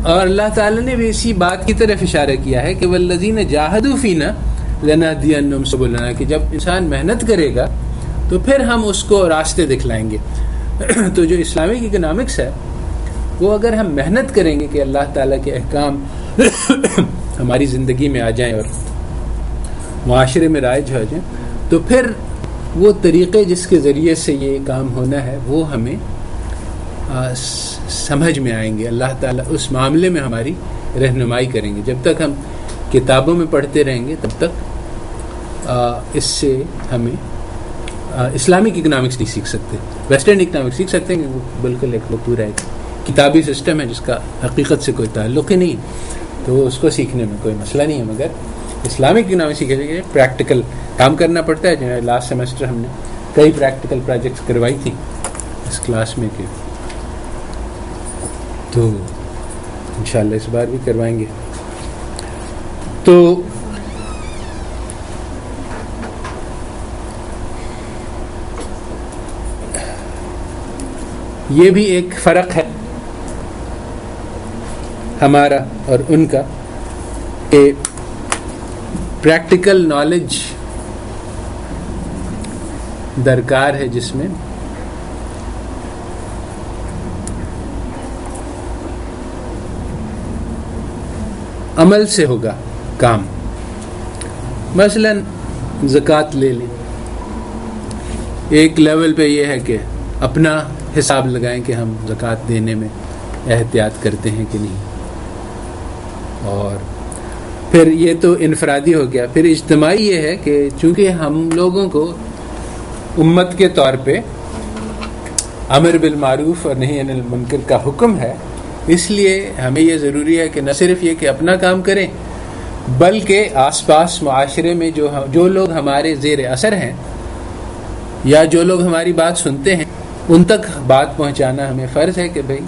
اور اللہ تعالیٰ نے بھی اسی بات کی طرف اشارہ کیا ہے کہ والذین جاہدوا فینا لنہدینہم سبلنا، کہ جب انسان محنت کرے گا تو پھر ہم اس کو راستے دکھلائیں گے. تو جو اسلامک اکنامکس ہے وہ اگر ہم محنت کریں گے کہ اللہ تعالیٰ کے احکام ہماری زندگی میں آ جائیں اور معاشرے میں رائج ہو جائیں، تو پھر وہ طریقے جس کے ذریعے سے یہ کام ہونا ہے وہ ہمیں سمجھ میں آئیں گے. اللہ تعالیٰ اس معاملے میں ہماری رہنمائی کریں گے. جب تک ہم کتابوں میں پڑھتے رہیں گے تب تک اس سے ہمیں اسلامک اکنامکس نہیں سیکھ سکتے. ویسٹرن اکنامکس سیکھ سکتے ہیں کہ وہ بالکل ایک وہ پورا ایک کتابی سسٹم ہے جس کا حقیقت سے کوئی تعلق ہی نہیں، تو اس کو سیکھنے میں کوئی مسئلہ نہیں ہے. مگر اسلامک اکنامکس سیکھنے کے لیے پریکٹیکل کام کرنا پڑتا ہے. جو لاسٹ سیمسٹر ہم نے کئی پریکٹیکل پروجیکٹس کروائی تھی اس کلاس میں، کہ تو انشاءاللہ اس بار بھی کروائیں گے. تو یہ بھی ایک فرق ہے ہمارا اور ان کا کہ پریکٹیکل نالج درکار ہے جس میں عمل سے ہوگا کام. مثلا زکوٰۃ لے لیں، ایک لیول پہ یہ ہے کہ اپنا حساب لگائیں کہ ہم زکوٰۃ دینے میں احتیاط کرتے ہیں کہ نہیں. اور پھر یہ تو انفرادی ہو گیا. پھر اجتماعی یہ ہے کہ چونکہ ہم لوگوں کو امت کے طور پہ امر بالمعروف اور نہی عن المنکر کا حکم ہے، اس لیے ہمیں یہ ضروری ہے کہ نہ صرف یہ کہ اپنا کام کریں بلکہ آس پاس معاشرے میں جو لوگ ہمارے زیر اثر ہیں یا جو لوگ ہماری بات سنتے ہیں ان تک بات پہنچانا ہمیں فرض ہے کہ بھئی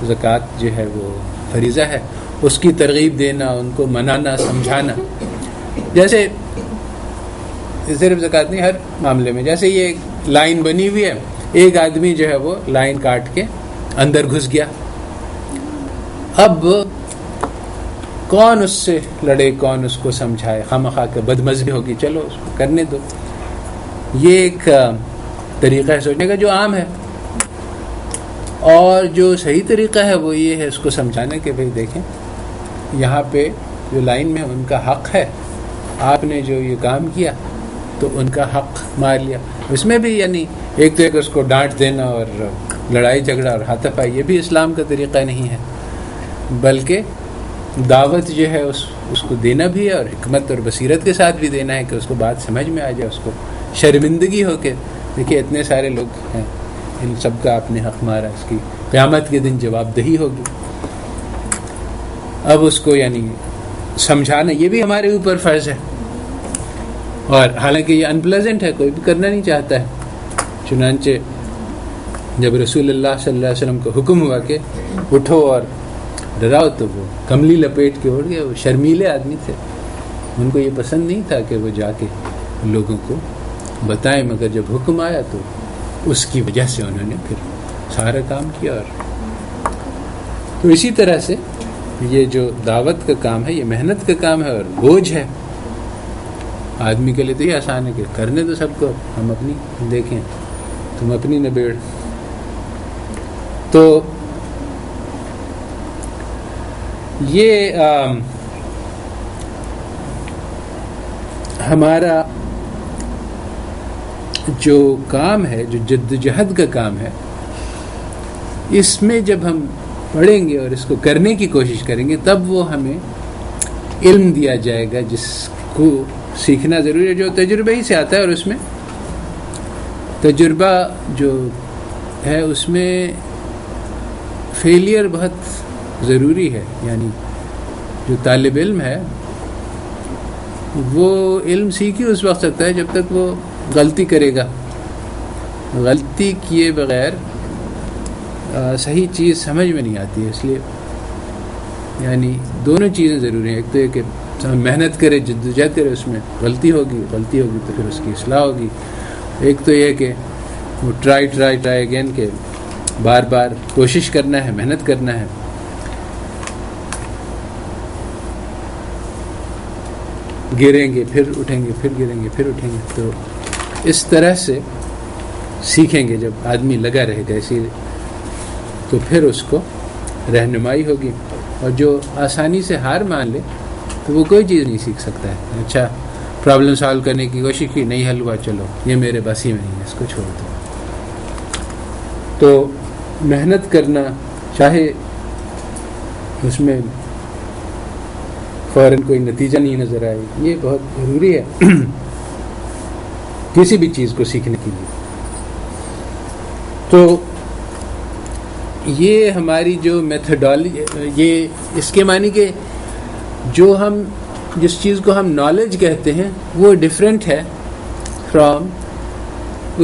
زکوٰۃ جو ہے وہ فریضہ ہے، اس کی ترغیب دینا، ان کو منانا، سمجھانا. جیسے صرف زکوٰۃ نہیں، ہر معاملے میں جیسے یہ لائن بنی ہوئی ہے، ایک آدمی جو ہے وہ لائن کاٹ کے اندر گھس گیا، اب کون اس سے لڑے، کون اس کو سمجھائے، خواہ کہ بدمزگی ہوگی، چلو اس کو کرنے دو. یہ ایک طریقہ ہے سوچنے کا جو عام ہے، اور جو صحیح طریقہ ہے وہ یہ ہے اس کو سمجھانے کے بھئی دیکھیں یہاں پہ جو لائن میں ان کا حق ہے، آپ نے جو یہ کام کیا تو ان کا حق مار لیا. اس میں بھی یعنی ایک تو ایک اس کو ڈانٹ دینا اور لڑائی جھگڑا اور ہاتھا پائی، یہ بھی اسلام کا طریقہ نہیں ہے، بلکہ دعوت جو ہے اس کو دینا بھی ہے اور حکمت اور بصیرت کے ساتھ بھی دینا ہے کہ اس کو بات سمجھ میں آ جائے، اس کو شرمندگی ہو کے دیکھیے اتنے سارے لوگ ہیں، ان سب کا آپ نے حق مارا، اس کی قیامت کے دن جواب دہی ہوگی. اب اس کو یعنی سمجھانا یہ بھی ہمارے اوپر فرض ہے، اور حالانکہ یہ انپلیزنٹ ہے، کوئی بھی کرنا نہیں چاہتا ہے. چنانچہ جب رسول اللہ صلی اللہ علیہ وسلم کو حکم ہوا کہ اٹھو اور ڈراؤ تو وہ کملی لپیٹ کے اٹھ گئے. وہ شرمیلے آدمی تھے، ان کو یہ پسند نہیں تھا کہ وہ جا کے لوگوں کو بتائیں، مگر جب حکم آیا تو اس کی وجہ سے انہوں نے پھر سارا کام کیا. اور تو اسی طرح سے یہ جو دعوت کا کام ہے یہ محنت کا کام ہے اور بوجھ ہے. آدمی کے لیے تو یہ آسان ہے کہ کرنے تو سب کو، ہم اپنی دیکھیں، تم اپنی نبیڑ. تو یہ ہمارا جو کام ہے، جو جدوجہد کا کام ہے، اس میں جب ہم پڑھیں گے اور اس کو کرنے کی کوشش کریں گے تب وہ ہمیں علم دیا جائے گا جس کو سیکھنا ضروری ہے، جو تجربہ ہی سے آتا ہے. اور اس میں تجربہ جو ہے اس میں فیلئر بہت ضروری ہے. یعنی جو طالب علم ہے وہ علم سیکھی اس وقت سکتا ہے جب تک وہ غلطی کرے گا. غلطی کیے بغیر صحیح چیز سمجھ میں نہیں آتی ہے. اس لیے یعنی دونوں چیزیں ضروری ہیں. ایک تو یہ کہ محنت کرے، جدوجہد کرے، اس میں غلطی ہوگی تو پھر اس کی اصلاح ہوگی. ایک تو یہ کہ وہ ٹرائی اگین، کہ بار بار کوشش کرنا ہے، محنت کرنا ہے. گریں گے پھر اٹھیں گے، پھر گریں گے پھر اٹھیں گے. تو اس طرح سے سیکھیں گے. جب آدمی لگا رہے گا اسی، تو پھر اس کو رہنمائی ہوگی. اور جو آسانی سے ہار مان لے تو وہ کوئی چیز نہیں سیکھ سکتا ہے. اچھا پرابلم سالو کرنے کی کوشش کی، نہیں حل ہوا، چلو یہ میرے بس ہی میں نہیں ہے، اس کو چھوڑ دو. تو محنت کرنا، چاہے اس میں فوراً کوئی نتیجہ نہیں نظر آئے، یہ بہت ضروری ہے کسی بھی چیز کو سیکھنے کے لیے. تو یہ ہماری جو میتھڈالوجی، یہ اس کے معنی کہ جو ہم جس چیز کو ہم نالج کہتے ہیں وہ ڈیفرنٹ ہے فرام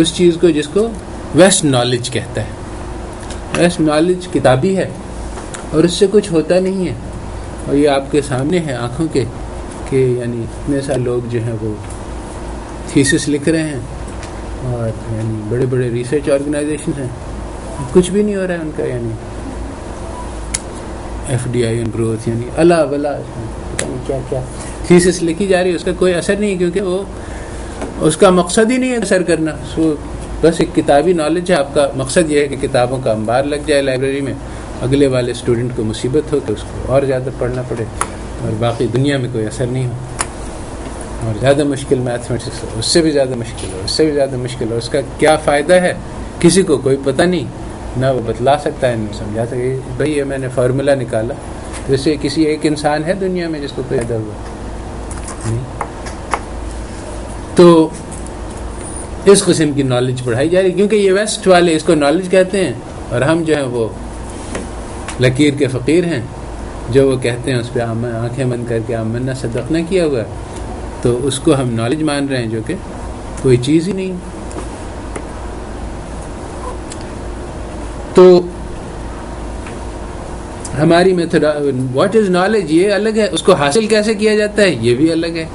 اس چیز کو جس کو ویسٹ نالج کہتا ہے. ویسٹ نالج کتابی ہے اور اس سے کچھ ہوتا نہیں ہے. اور یہ آپ کے سامنے ہے آنکھوں کے کہ یعنی اتنے سارے لوگ جو ہیں وہ تھیسس لکھ رہے ہیں اور یعنی بڑے بڑے ریسرچ آرگنائزیشن ہیں، کچھ بھی نہیں ہو رہا ہے ان کا. یعنی FDI اینڈ گروتھ، یعنی اللہ بلا پتہ نہیں کیا کیا تھیسس لکھی جا رہی ہے، اس کا کوئی اثر نہیں ہے، کیونکہ وہ اس کا مقصد ہی نہیں ہے اثر کرنا. سو بس ایک کتابی نالج ہے. آپ کا مقصد یہ ہے کہ کتابوں کا انبار لگ جائے لائبریری میں، اگلے والے اسٹوڈنٹ کو مصیبت ہو کہ اس کو اور زیادہ پڑھنا پڑے، اور باقی دنیا میں کوئی اثر نہیں ہو. اور زیادہ مشکل میتھمیٹکس ہو، اس سے بھی زیادہ مشکل ہو، اس سے بھی زیادہ مشکل ہو. اس کا کیا فائدہ ہے کسی کو کوئی پتہ نہیں، نہ وہ بتلا سکتا ہے نہ سمجھا سکے. بھائی یہ میں نے فارمولا نکالا ویسے کسی ایک انسان ہے دنیا میں جس کو پیدا ہوا نہیں. تو اس قسم کی نالج پڑھائی جا رہی کیونکہ یہ ویسٹ والے اس کو نالج کہتے ہیں اور ہم جو ہیں وہ لکیر کے فقیر ہیں جو وہ کہتے ہیں اس پہ آنکھیں بند کر کے آمنا صدق نہ کیا ہوا تو اس کو ہم نالج مان رہے ہیں جو کہ کوئی چیز ہی نہیں. تو ہماری میتھڈ واٹ از نالج یہ الگ ہے, اس کو حاصل کیسے کیا جاتا ہے یہ بھی الگ ہے.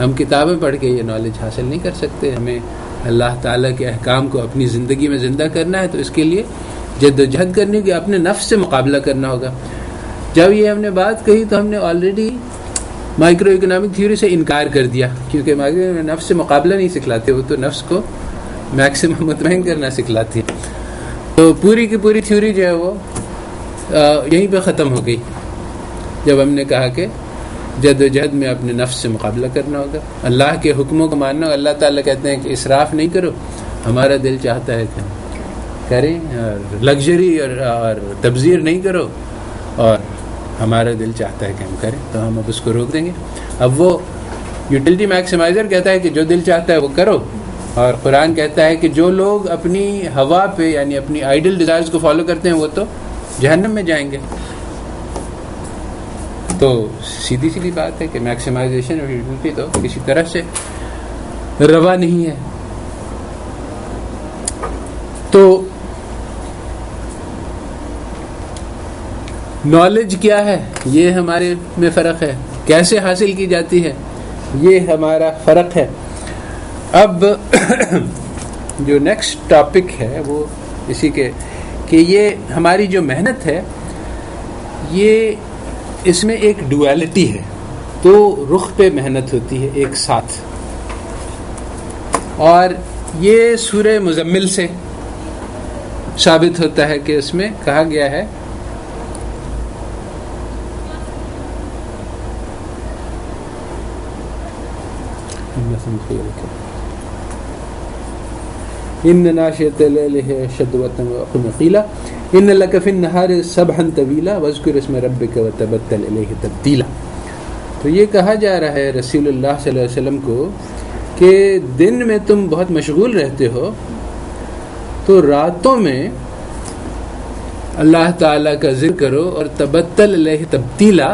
ہم کتابیں پڑھ کے یہ نالج حاصل نہیں کر سکتے. ہمیں اللہ تعالیٰ کے احکام کو اپنی زندگی میں زندہ کرنا ہے تو اس کے لیے جد و جہد کرنی ہوگی, اپنے نفس سے مقابلہ کرنا ہوگا. جب یہ ہم نے بات کہی تو ہم نے آلریڈی مائکرو اکنامک تھیوری سے انکار کر دیا کیونکہ مائکرو نفس سے مقابلہ نہیں سکھلاتے, وہ تو نفس کو میکسیمم مطمئن کرنا سکھلاتی ہے. تو پوری کی پوری تھیوری جو ہے وہ یہیں پہ ختم ہو گئی جب ہم نے کہا کہ جد و جہد میں اپنے نفس سے مقابلہ کرنا ہوگا, اللہ کے حکموں کو ماننا ہوگا. اللہ تعالیٰ کہتے ہیں کہ اسراف نہیں کرو, ہمارا دل چاہتا ہے کہ کریں, اور لگژری اور تبذیر نہیں کرو اور ہمارا دل چاہتا ہے کہ ہم کریں تو ہم اب اس کو روک دیں گے. اب وہ یوٹیلٹی میکسیمائزر کہتا ہے کہ جو دل چاہتا ہے وہ کرو, اور قرآن کہتا ہے کہ جو لوگ اپنی ہوا پہ یعنی اپنی آئیڈل ڈیزائرز کو فالو کرتے ہیں وہ تو جہنم میں جائیں گے. تو سیدھی سیدھی بات ہے کہ میکسیمائزیشن اور یوٹیلٹی تو کسی طرح سے روا نہیں ہے. تو نالج کیا ہے یہ ہمارے میں فرق ہے, کیسے حاصل کی جاتی ہے یہ ہمارا فرق ہے. اب جو نیکسٹ ٹاپک ہے وہ اسی کے کہ یہ ہماری جو محنت ہے یہ اس میں ایک ڈویلٹی ہے, دو رخ پہ محنت ہوتی ہے ایک ساتھ. اور یہ سورہ مزمل سے ثابت ہوتا ہے کہ اس میں کہا گیا ہے ان ناشئۃ اللیل هی اشد وطئا واقم قیلا ان لک فی النہار سبحا طویلا واذکر اسم ربک وتبتل الیہ تبتیلا. تو یہ کہا جا رہا ہے رسول اللہ صلی اللہ علیہ وسلم کو کہ دن میں تم بہت مشغول رہتے ہو تو راتوں میں اللہ تعالیٰ کا ذکر کرو اور تبتل الیہ تبتیلا.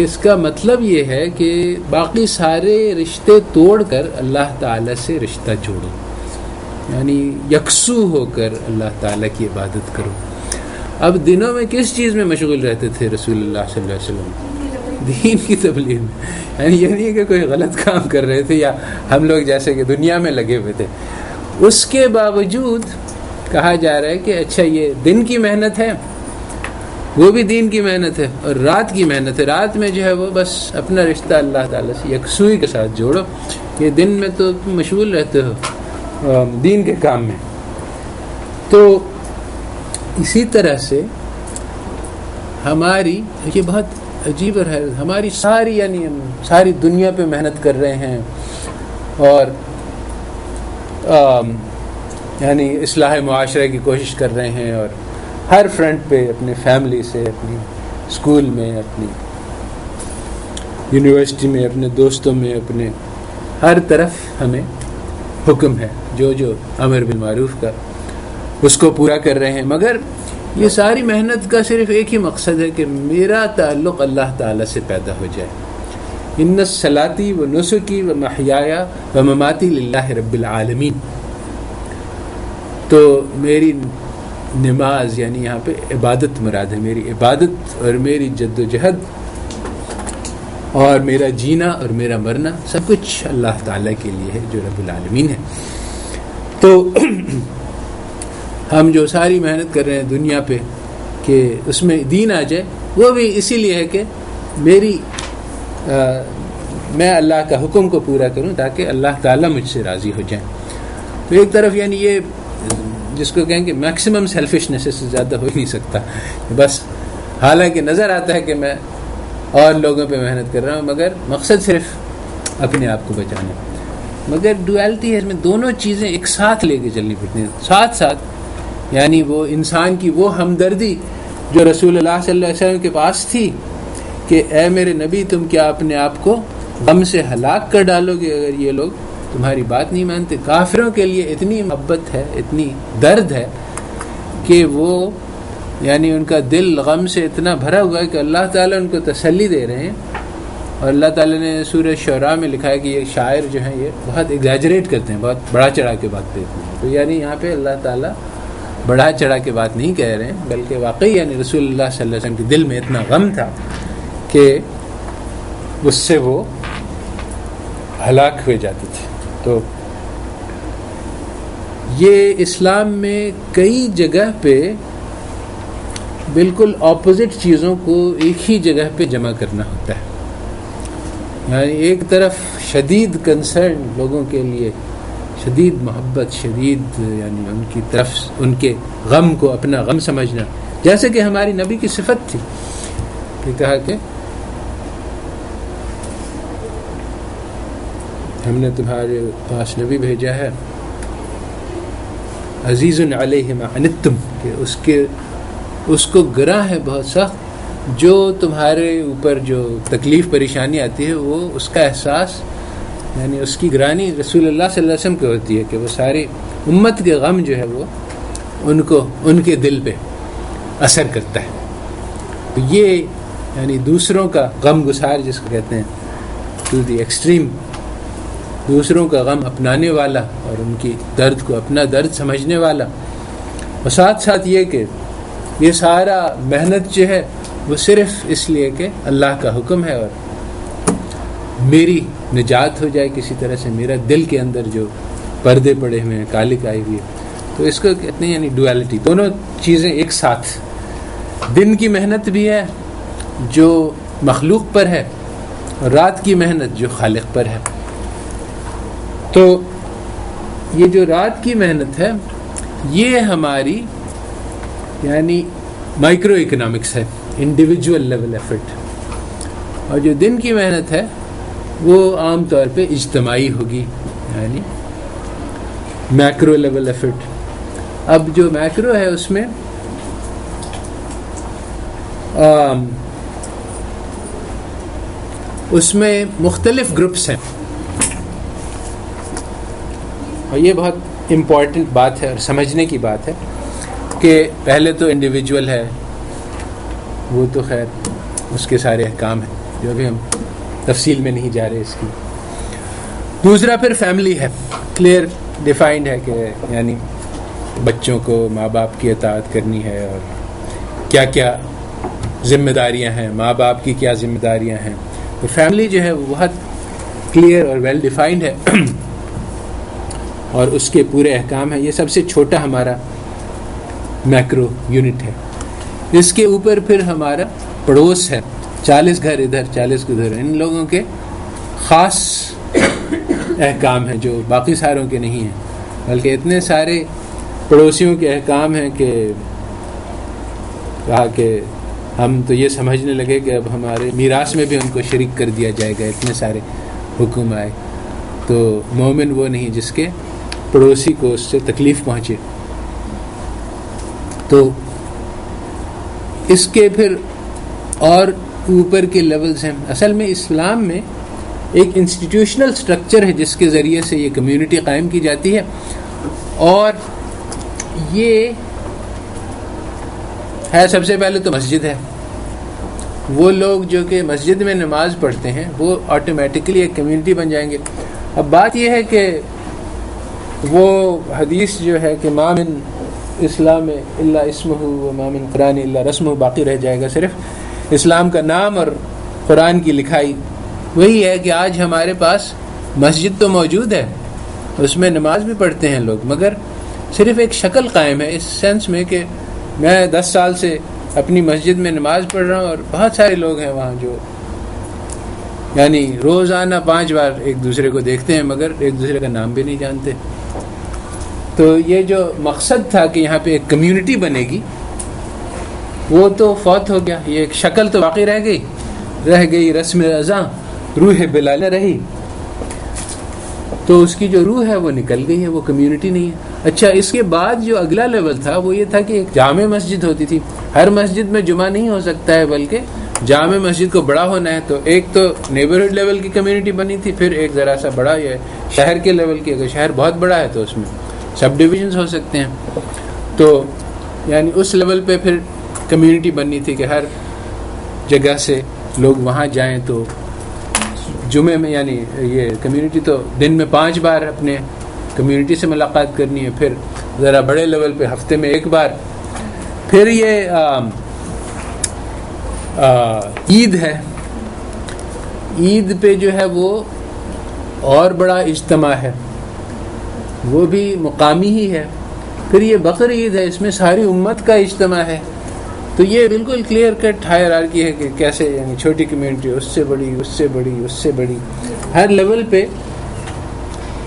اس کا مطلب یہ ہے کہ باقی سارے رشتے توڑ کر اللہ تعالیٰ سے رشتہ جوڑو, یعنی یکسو ہو کر اللہ تعالیٰ کی عبادت کرو. اب دنوں میں کس چیز میں مشغول رہتے تھے رسول اللہ صلی اللہ علیہ وسلم؟ دین کی تبلیغ میں. یعنی یہ نہیں کہ کوئی غلط کام کر رہے تھے یا ہم لوگ جیسے کہ دنیا میں لگے ہوئے تھے. اس کے باوجود کہا جا رہا ہے کہ اچھا یہ دن کی محنت ہے, وہ بھی دین کی محنت ہے, اور رات کی محنت ہے. رات میں جو ہے وہ بس اپنا رشتہ اللہ تعالیٰ سے یکسوئی کے ساتھ جوڑو. یہ دن میں تو تم مشغول رہتے ہو دین کے کام میں. تو اسی طرح سے ہماری یہ بہت عجیب ہے, ہماری ساری یعنی ہم ساری دنیا پہ محنت کر رہے ہیں اور یعنی اصلاح معاشرے کی کوشش کر رہے ہیں, اور ہر فرنٹ پہ اپنے فیملی سے, اپنی اسکول میں, اپنی یونیورسٹی میں, اپنے دوستوں میں, اپنے ہر طرف ہمیں حکم ہے جو جو امر بالمعروف کا اس کو پورا کر رہے ہیں. مگر یہ ساری محنت کا صرف ایک ہی مقصد ہے کہ میرا تعلق اللہ تعالیٰ سے پیدا ہو جائے. ان صلاتی و نسکی و محیایا و مماتی للہ رب العالمین. تو میری نماز یعنی یہاں پہ عبادت مراد ہے, میری عبادت اور میری جد و جہد اور میرا جینا اور میرا مرنا سب کچھ اللہ تعالیٰ کے لیے ہے جو رب العالمین ہے. تو ہم جو ساری محنت کر رہے ہیں دنیا پہ کہ اس میں دین آ جائے, وہ بھی اسی لیے ہے کہ میں اللہ کا حکم کو پورا کروں تاکہ اللہ تعالیٰ مجھ سے راضی ہو جائیں. تو ایک طرف یعنی یہ جس کو کہیں کہ میکسیمم سیلفشنس سے زیادہ ہو ہی نہیں سکتا, بس حالانکہ نظر آتا ہے کہ میں اور لوگوں پہ محنت کر رہا ہوں مگر مقصد صرف اپنے آپ کو بچانا. مگر ڈویلٹی ہے, اس میں دونوں چیزیں ایک ساتھ لے کے چلنی پڑتی ہیں, ساتھ ساتھ. یعنی وہ انسان کی وہ ہمدردی جو رسول اللہ صلی اللہ علیہ وسلم کے پاس تھی کہ اے میرے نبی تم کیا اپنے آپ کو غم سے ہلاک کر ڈالو گے اگر یہ لوگ تمہاری بات نہیں مانتے. کافروں کے لیے اتنی محبت ہے, اتنی درد ہے کہ وہ یعنی ان کا دل غم سے اتنا بھرا ہوا ہے کہ اللہ تعالیٰ ان کو تسلی دے رہے ہیں. اور اللہ تعالیٰ نے سورہ شعراء میں لکھا ہے کہ یہ شاعر جو ہیں یہ بہت ایگزیجریٹ کرتے ہیں, بہت بڑا چڑھا کے بات کہتے ہیں. تو یعنی یہاں پہ اللہ تعالیٰ بڑا چڑھا کے بات نہیں کہہ رہے ہیں, بلکہ واقعی یعنی رسول اللہ صلی اللہ علیہ وسلم کے دل میں اتنا غم تھا کہ اس سے وہ ہلاک ہوئے جاتے تھے. تو یہ اسلام میں کئی جگہ پہ بالکل اپوزٹ چیزوں کو ایک ہی جگہ پہ جمع کرنا ہوتا ہے. یعنی ایک طرف شدید کنسرن لوگوں کے لیے, شدید محبت, شدید یعنی ان کی طرف ان کے غم کو اپنا غم سمجھنا, جیسے کہ ہماری نبی کی صفت تھی کہ کہا کہ ہم نے تمہارے پاس نبی بھیجا ہے عزیز علیہ ما عنتم, کہ اس کو گراں ہے بہت سخت جو تمہارے اوپر جو تکلیف پریشانی آتی ہے, وہ اس کا احساس یعنی اس کی گرانی رسول اللہ صلی اللہ علیہ وسلم کو ہوتی ہے کہ وہ ساری امت کے غم جو ہے وہ ان کے دل پہ اثر کرتا ہے. تو یہ یعنی دوسروں کا غم گسار جس کو کہتے ہیں, ٹو دی ایکسٹریم, دوسروں کا غم اپنانے والا اور ان کی درد کو اپنا درد سمجھنے والا. اور ساتھ ساتھ یہ کہ یہ سارا محنت جو ہے وہ صرف اس لیے کہ اللہ کا حکم ہے اور میری نجات ہو جائے کسی طرح سے, میرا دل کے اندر جو پردے پڑے ہوئے ہیں, کالک آئی ہوئی ہے. تو اس کو کہتے ہیں یعنی ڈویلٹی, دونوں چیزیں ایک ساتھ. دن کی محنت بھی ہے جو مخلوق پر ہے, اور رات کی محنت جو خالق پر ہے. تو یہ جو رات کی محنت ہے یہ ہماری یعنی مائکرو اکنامکس ہے, انڈیویجول لیول ایفرٹ. اور جو دن کی محنت ہے وہ عام طور پہ اجتماعی ہوگی, یعنی میکرو لیول ایفرٹ. اب جو میکرو ہے اس میں مختلف گروپس ہیں, اور یہ بہت امپورٹنٹ بات ہے اور سمجھنے کی بات ہے کہ پہلے تو انڈیویجول ہے, وہ تو خیر اس کے سارے احکام ہیں جو ابھی ہم تفصیل میں نہیں جا رہے اس کی. دوسرا پھر فیملی ہے, کلیئر ڈیفائنڈ ہے کہ یعنی بچوں کو ماں باپ کی اطاعت کرنی ہے اور کیا کیا ذمہ داریاں ہیں, ماں باپ کی کیا ذمہ داریاں ہیں. تو فیملی جو ہے وہ بہت کلیئر اور ویل ڈیفائنڈ ہے اور اس کے پورے احکام ہیں. یہ سب سے چھوٹا ہمارا میکرو یونٹ ہے. اس کے اوپر پھر ہمارا پڑوس ہے, 40 گھر ادھر 40 ادھر. ان لوگوں کے خاص احکام ہیں جو باقی ساروں کے نہیں ہیں, بلکہ اتنے سارے پڑوسیوں کے احکام ہیں کہ کہا کہ ہم تو یہ سمجھنے لگے کہ اب ہمارے میراث میں بھی ان کو شریک کر دیا جائے گا, اتنے سارے حکم آئے. تو مومن وہ نہیں جس کے پڑوسی کو اس سے تکلیف پہنچے. تو اس کے پھر اور اوپر کے لیولز ہیں. اصل میں اسلام میں ایک انسٹیٹیوشنل سٹرکچر ہے جس کے ذریعے سے یہ کمیونٹی قائم کی جاتی ہے, اور یہ ہے سب سے پہلے تو مسجد ہے. وہ لوگ جو کہ مسجد میں نماز پڑھتے ہیں وہ آٹومیٹکلی ایک کمیونٹی بن جائیں گے. اب بات یہ ہے کہ وہ حدیث جو ہے کہ ما من اسلام الا اسمہ و ما من قرآن الا رسمہ, باقی رہ جائے گا صرف اسلام کا نام اور قرآن کی لکھائی. وہی ہے کہ آج ہمارے پاس مسجد تو موجود ہے, اس میں نماز بھی پڑھتے ہیں لوگ, مگر صرف ایک شکل قائم ہے اس سینس میں کہ میں 10 سال سے اپنی مسجد میں نماز پڑھ رہا ہوں اور بہت سارے لوگ ہیں وہاں جو یعنی روزانہ 5 بار ایک دوسرے کو دیکھتے ہیں مگر ایک دوسرے کا نام بھی نہیں جانتے. تو یہ جو مقصد تھا کہ یہاں پہ ایک کمیونٹی بنے گی وہ تو فوت ہو گیا. یہ ایک شکل تو باقی رہ گئی رسم ازاں, روح بلا نہ رہی. تو اس کی جو روح ہے وہ نکل گئی ہے, وہ کمیونٹی نہیں ہے. اچھا، اس کے بعد جو اگلا لیول تھا وہ یہ تھا کہ ایک جامع مسجد ہوتی تھی. ہر مسجد میں جمعہ نہیں ہو سکتا ہے، بلکہ جامع مسجد کو بڑا ہونا ہے. تو ایک تو نیبرہڈ لیول کی کمیونٹی بنی تھی، پھر ایک ذرا سا بڑا یہ شہر کے لیول کی. اگر شہر بہت بڑا ہے تو اس میں سب ڈویژنز ہو سکتے ہیں. تو یعنی اس لیول پہ پھر کمیونٹی بننی تھی کہ ہر جگہ سے لوگ وہاں جائیں. تو جمعے میں یعنی یہ کمیونٹی تو دن میں 5 بار اپنے کمیونٹی سے ملاقات کرنی ہے. پھر ذرا بڑے لیول پہ ہفتے میں 1 بار. پھر یہ عید ہے. عید پہ جو ہے وہ اور بڑا اجتماع ہے، وہ بھی مقامی ہی ہے. پھر یہ بقرعید ہے، اس میں ساری امت کا اجتماع ہے. تو یہ بالکل کلیئر کٹ ہائرارکی ہے کہ کیسے یعنی چھوٹی کمیونٹی اس سے بڑی، اس سے بڑی، اس سے بڑی. ہر لیول پہ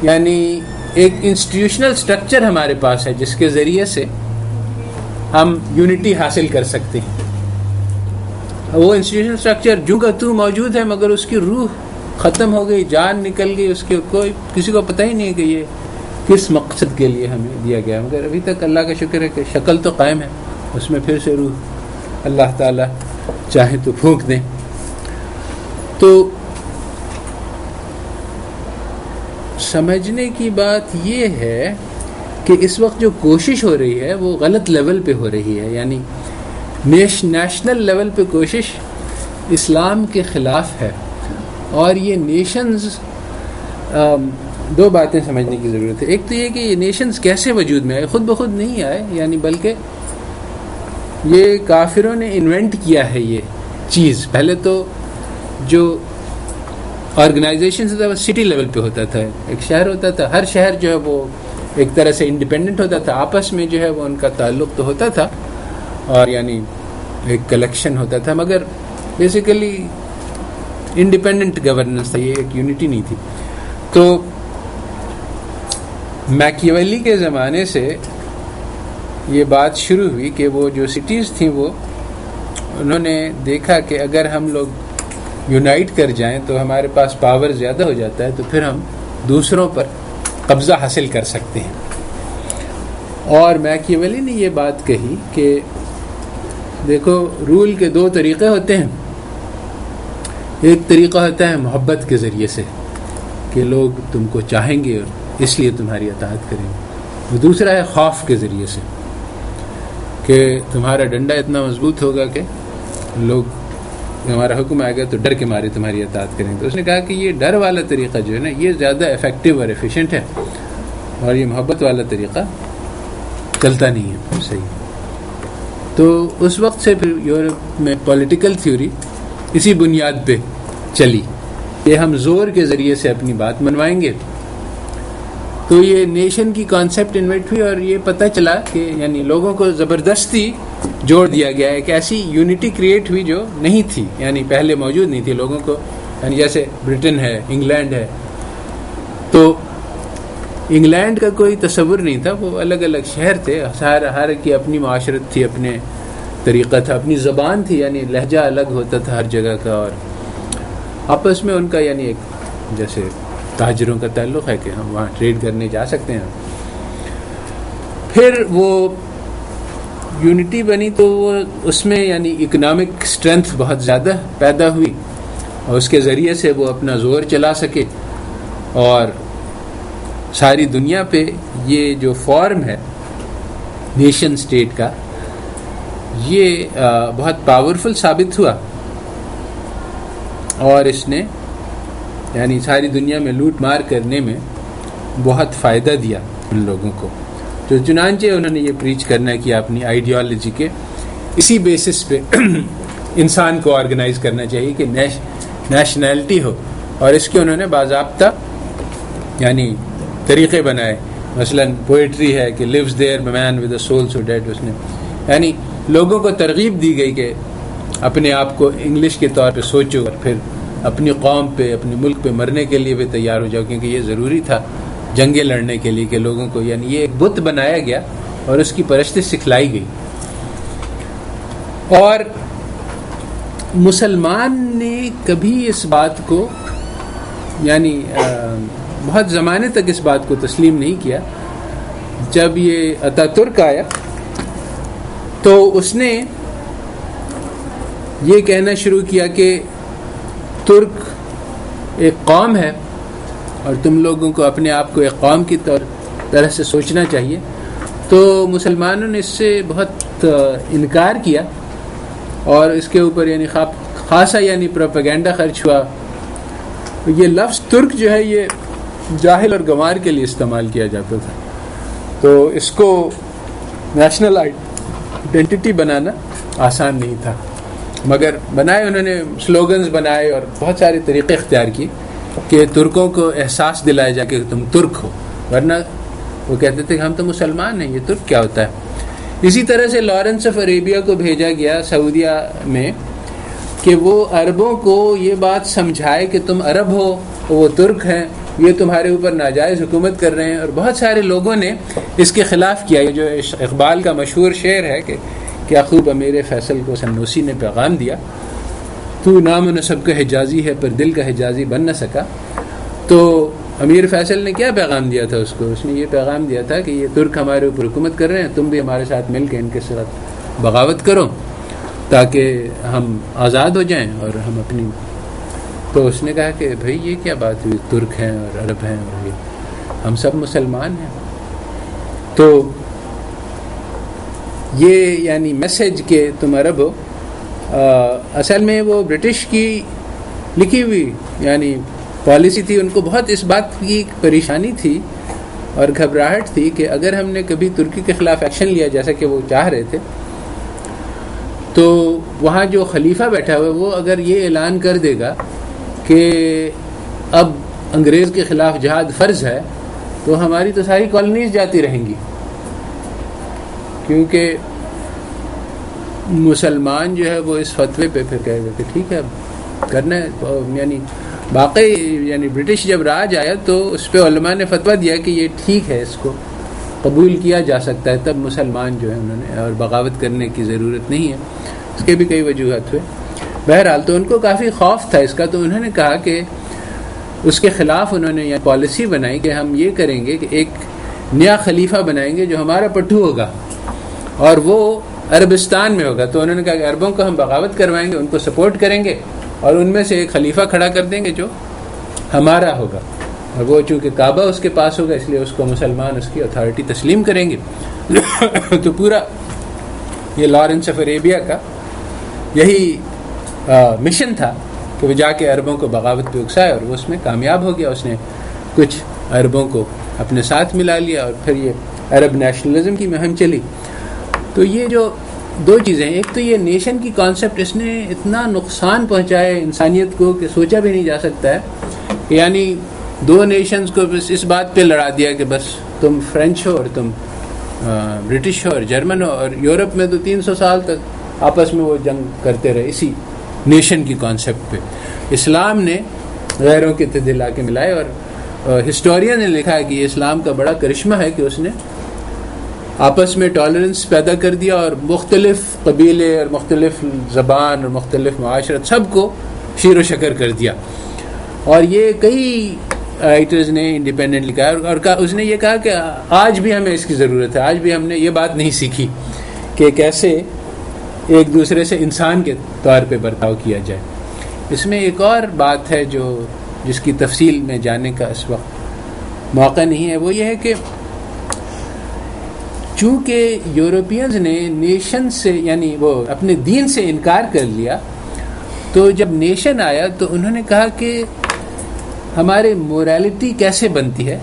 یعنی ایک انسٹیٹیوشنل سٹرکچر ہمارے پاس ہے جس کے ذریعے سے ہم یونٹی حاصل کر سکتے ہیں. وہ انسٹیٹیوشنل سٹرکچر جو کا تو موجود ہے، مگر اس کی روح ختم ہو گئی، جان نکل گئی. اس کے کسی کو پتہ ہی نہیں کہ یہ کس مقصد کے لیے ہمیں دیا گیا. مگر ابھی تک اللہ کا شکر ہے کہ شکل تو قائم ہے، اس میں پھر سے روح اللہ تعالیٰ چاہے تو پھونک دیں. تو سمجھنے کی بات یہ ہے کہ اس وقت جو کوشش ہو رہی ہے وہ غلط لیول پہ ہو رہی ہے. یعنی نیشنل لیول پہ کوشش اسلام کے خلاف ہے. اور یہ نیشنز 2 باتیں سمجھنے کی ضرورت ہے. ایک تو یہ کہ یہ نیشنز کیسے وجود میں آئے، خود بخود نہیں آئے، یعنی بلکہ یہ کافروں نے انوینٹ کیا ہے یہ چیز. پہلے تو جو آرگنائزیشن سے سٹی لیول پہ ہوتا تھا، ایک شہر ہوتا تھا، ہر شہر جو ہے وہ ایک طرح سے انڈیپینڈنٹ ہوتا تھا، آپس میں جو ہے وہ ان کا تعلق تو ہوتا تھا اور یعنی ایک کلیکشن ہوتا تھا، مگر بیسیکلی انڈیپینڈنٹ گورننس تھا، یہ ایک یونٹی نہیں تھی. تو میکیویلی کے زمانے سے یہ بات شروع ہوئی کہ وہ جو سٹیز تھیں وہ انہوں نے دیکھا کہ اگر ہم لوگ یونائٹ کر جائیں تو ہمارے پاس پاور زیادہ ہو جاتا ہے، تو پھر ہم دوسروں پر قبضہ حاصل کر سکتے ہیں. اور میکیویلی نے یہ بات کہی کہ دیکھو رول کے 2 طریقے ہوتے ہیں. ایک طریقہ ہوتا ہے محبت کے ذریعے سے کہ لوگ تم کو چاہیں گے اور اس لیے تمہاری اطاعت کریں گے. دوسرا ہے خوف کے ذریعے سے کہ تمہارا ڈنڈا اتنا مضبوط ہوگا کہ لوگ ہمارا حکم آئے گا تو ڈر کے مارے تمہاری اطاعت کریں. تو اس نے کہا کہ یہ ڈر والا طریقہ جو ہے نا یہ زیادہ افیکٹو اور ایفیشینٹ ہے، اور یہ محبت والا طریقہ چلتا نہیں ہے صحیح. تو اس وقت سے پھر یورپ میں پولیٹیکل تھیوری اسی بنیاد پہ چلی کہ ہم زور کے ذریعے سے اپنی بات منوائیں گے. تو یہ نیشن کی کانسیپٹ انویٹ ہوئی اور یہ پتہ چلا کہ یعنی لوگوں کو زبردستی جوڑ دیا گیا ہے. ایک ایسی یونٹی کریٹ ہوئی جو نہیں تھی، یعنی پہلے موجود نہیں تھی لوگوں کو. یعنی جیسے برٹن ہے، انگلینڈ ہے، تو انگلینڈ کا کوئی تصور نہیں تھا، وہ الگ الگ شہر تھے، ہر کی اپنی معاشرت تھی، اپنے طریقہ تھا، اپنی زبان تھی، یعنی لہجہ الگ ہوتا تھا ہر جگہ کا، اور آپس میں ان کا یعنی ایک جیسے تاجروں کا تعلق ہے کہ ہم وہاں ٹریڈ کرنے جا سکتے ہیں. پھر وہ یونٹی بنی تو وہ اس میں یعنی اکنامک اسٹرینتھ بہت زیادہ پیدا ہوئی اور اس کے ذریعے سے وہ اپنا زور چلا سکے. اور ساری دنیا پہ یہ جو فارم ہے نیشن سٹیٹ کا یہ بہت پاورفل ثابت ہوا، اور اس نے یعنی ساری دنیا میں لوٹ مار کرنے میں بہت فائدہ دیا ان لوگوں کو. تو چنانچہ انہوں نے یہ پریچ کرنا کیا اپنی آئیڈیالوجی کے اسی بیسس پہ انسان کو آرگنائز کرنا چاہیے کہ نیشنلٹی ہو، اور اس کے انہوں نے باضابطہ یعنی طریقے بنائے. مثلا پوئٹری ہے کہ lives there a man with a soul so dead. اس نے یعنی لوگوں کو ترغیب دی گئی کہ اپنے آپ کو انگلش کے طور پہ سوچو اور پھر اپنی قوم پہ اپنے ملک پہ مرنے کے لیے بھی تیار ہو جاؤ، کیونکہ یہ ضروری تھا جنگیں لڑنے کے لیے کہ لوگوں کو یعنی یہ ایک بت بنایا گیا اور اس کی پرستش سکھلائی گئی. اور مسلمان نے کبھی اس بات کو یعنی بہت زمانے تک اس بات کو تسلیم نہیں کیا جب یہ اتا ترک آیا تو اس نے یہ کہنا شروع کیا کہ ترک ایک قوم ہے اور تم لوگوں کو اپنے آپ کو ایک قوم کی طرح سے سوچنا چاہیے. تو مسلمانوں نے اس سے بہت انکار کیا اور اس کے اوپر یعنی خاصا یعنی پروپیگنڈا خرچ ہوا. یہ لفظ ترک جو ہے یہ جاہل اور گنوار کے لیے استعمال کیا جاتا تھا. تو اس کو نیشنل آئیڈینٹی بنانا آسان نہیں تھا, مگر بنائے انہوں نے, سلوگنز بنائے اور بہت سارے طریقے اختیار کیے کہ ترکوں کو احساس دلایا جا کہ تم ترک ہو, ورنہ وہ کہتے تھے کہ ہم تو مسلمان ہیں, یہ ترک کیا ہوتا ہے. اسی طرح سے لارنس آف عربیہ کو بھیجا گیا سعودیہ میں کہ وہ عربوں کو یہ بات سمجھائے کہ تم عرب ہو, وہ ترک ہیں, یہ تمہارے اوپر ناجائز حکومت کر رہے ہیں. اور بہت سارے لوگوں نے اس کے خلاف کیا. یہ جو اقبال کا مشہور شعر ہے کہ کیا خوب امیر فیصل کو سنوسی نے پیغام دیا, تو نام و نسب کا حجازی ہے پر دل کا حجازی بن نہ سکا. تو امیر فیصل نے کیا پیغام دیا تھا اس کو؟ اس نے یہ پیغام دیا تھا کہ یہ ترک ہمارے اوپر حکومت کر رہے ہیں, تم بھی ہمارے ساتھ مل کے ان کے ساتھ بغاوت کرو تاکہ ہم آزاد ہو جائیں اور ہم اپنی. تو اس نے کہا کہ بھئی یہ کیا بات ہوئی, ترک ہیں اور عرب ہیں اور یہ ہم سب مسلمان ہیں. تو یہ یعنی میسج کہ تم عرب ہو, اصل میں وہ برٹش کی لکھی ہوئی یعنی پالیسی تھی. ان کو بہت اس بات کی پریشانی تھی اور گھبراہٹ تھی کہ اگر ہم نے کبھی ترکی کے خلاف ایکشن لیا جیسا کہ وہ چاہ رہے تھے, تو وہاں جو خلیفہ بیٹھا ہوا ہے وہ اگر یہ اعلان کر دے گا کہ اب انگریز کے خلاف جہاد فرض ہے, تو ہماری تو ساری کالونیز جاتی رہیں گی, کیونکہ مسلمان جو ہے وہ اس فتوے پہ پھر کہے گا کہ ٹھیک ہے اب کرنا ہے. یعنی باقی یعنی برٹش جب راج آیا تو اس پہ علماء نے فتویٰ دیا کہ یہ ٹھیک ہے, اس کو قبول کیا جا سکتا ہے. تب مسلمان جو ہے انہوں نے, اور بغاوت کرنے کی ضرورت نہیں ہے. اس کے بھی کئی وجوہات ہوئے. بہرحال تو ان کو کافی خوف تھا اس کا, تو انہوں نے کہا کہ اس کے خلاف انہوں نے یہ پالیسی بنائی کہ ہم یہ کریں گے کہ ایک نیا خلیفہ بنائیں گے جو ہمارا پٹھو ہوگا اور وہ عربستان میں ہوگا. تو انہوں نے کہا کہ عربوں کو ہم بغاوت کروائیں گے, ان کو سپورٹ کریں گے اور ان میں سے ایک خلیفہ کھڑا کر دیں گے جو ہمارا ہوگا, اور وہ چونکہ کعبہ اس کے پاس ہوگا اس لیے اس کو مسلمان اس کی اتھارٹی تسلیم کریں گے. تو پورا یہ لارنس آف عربیہ کا یہی مشن تھا کہ وہ جا کے عربوں کو بغاوت پہ اکسائے, اور وہ اس میں کامیاب ہو گیا. اس نے کچھ عربوں کو اپنے ساتھ ملا لیا اور پھر یہ عرب نیشنلزم کی مہم چلی. تو یہ جو دو چیزیں, ایک تو یہ نیشن کی کانسیپٹ, اس نے اتنا نقصان پہنچایا انسانیت کو کہ سوچا بھی نہیں جا سکتا ہے. یعنی دو نیشنز کو بس اس بات پہ لڑا دیا کہ بس تم فرینچ ہو اور تم برٹش ہو اور جرمن ہو, اور یورپ میں تو 300 سال تک آپس میں وہ جنگ کرتے رہے اسی نیشن کی کانسیپٹ پہ. اسلام نے غیروں کے دل لا کے ملائے, اور ہسٹورین نے لکھا ہے کہ یہ اسلام کا بڑا کرشمہ ہے کہ اس نے آپس میں ٹالرنس پیدا کر دیا اور مختلف قبیلے اور مختلف زبان اور مختلف معاشرت سب کو شیر و شکر کر دیا. اور یہ کئی رائٹرز نے انڈیپینڈنٹ لکھا ہے, اور اس نے یہ کہا کہ آج بھی ہمیں اس کی ضرورت ہے, آج بھی ہم نے یہ بات نہیں سیکھی کہ کیسے ایک دوسرے سے انسان کے طور پہ برتاؤ کیا جائے. اس میں ایک اور بات ہے جس کی تفصیل میں جانے کا اس وقت موقع نہیں ہے, وہ یہ ہے کہ چونکہ یورپینز نے نیشن سے یعنی وہ اپنے دین سے انکار کر لیا, تو جب نیشن آیا تو انہوں نے کہا کہ ہمارے موریلٹی کیسے بنتی ہے.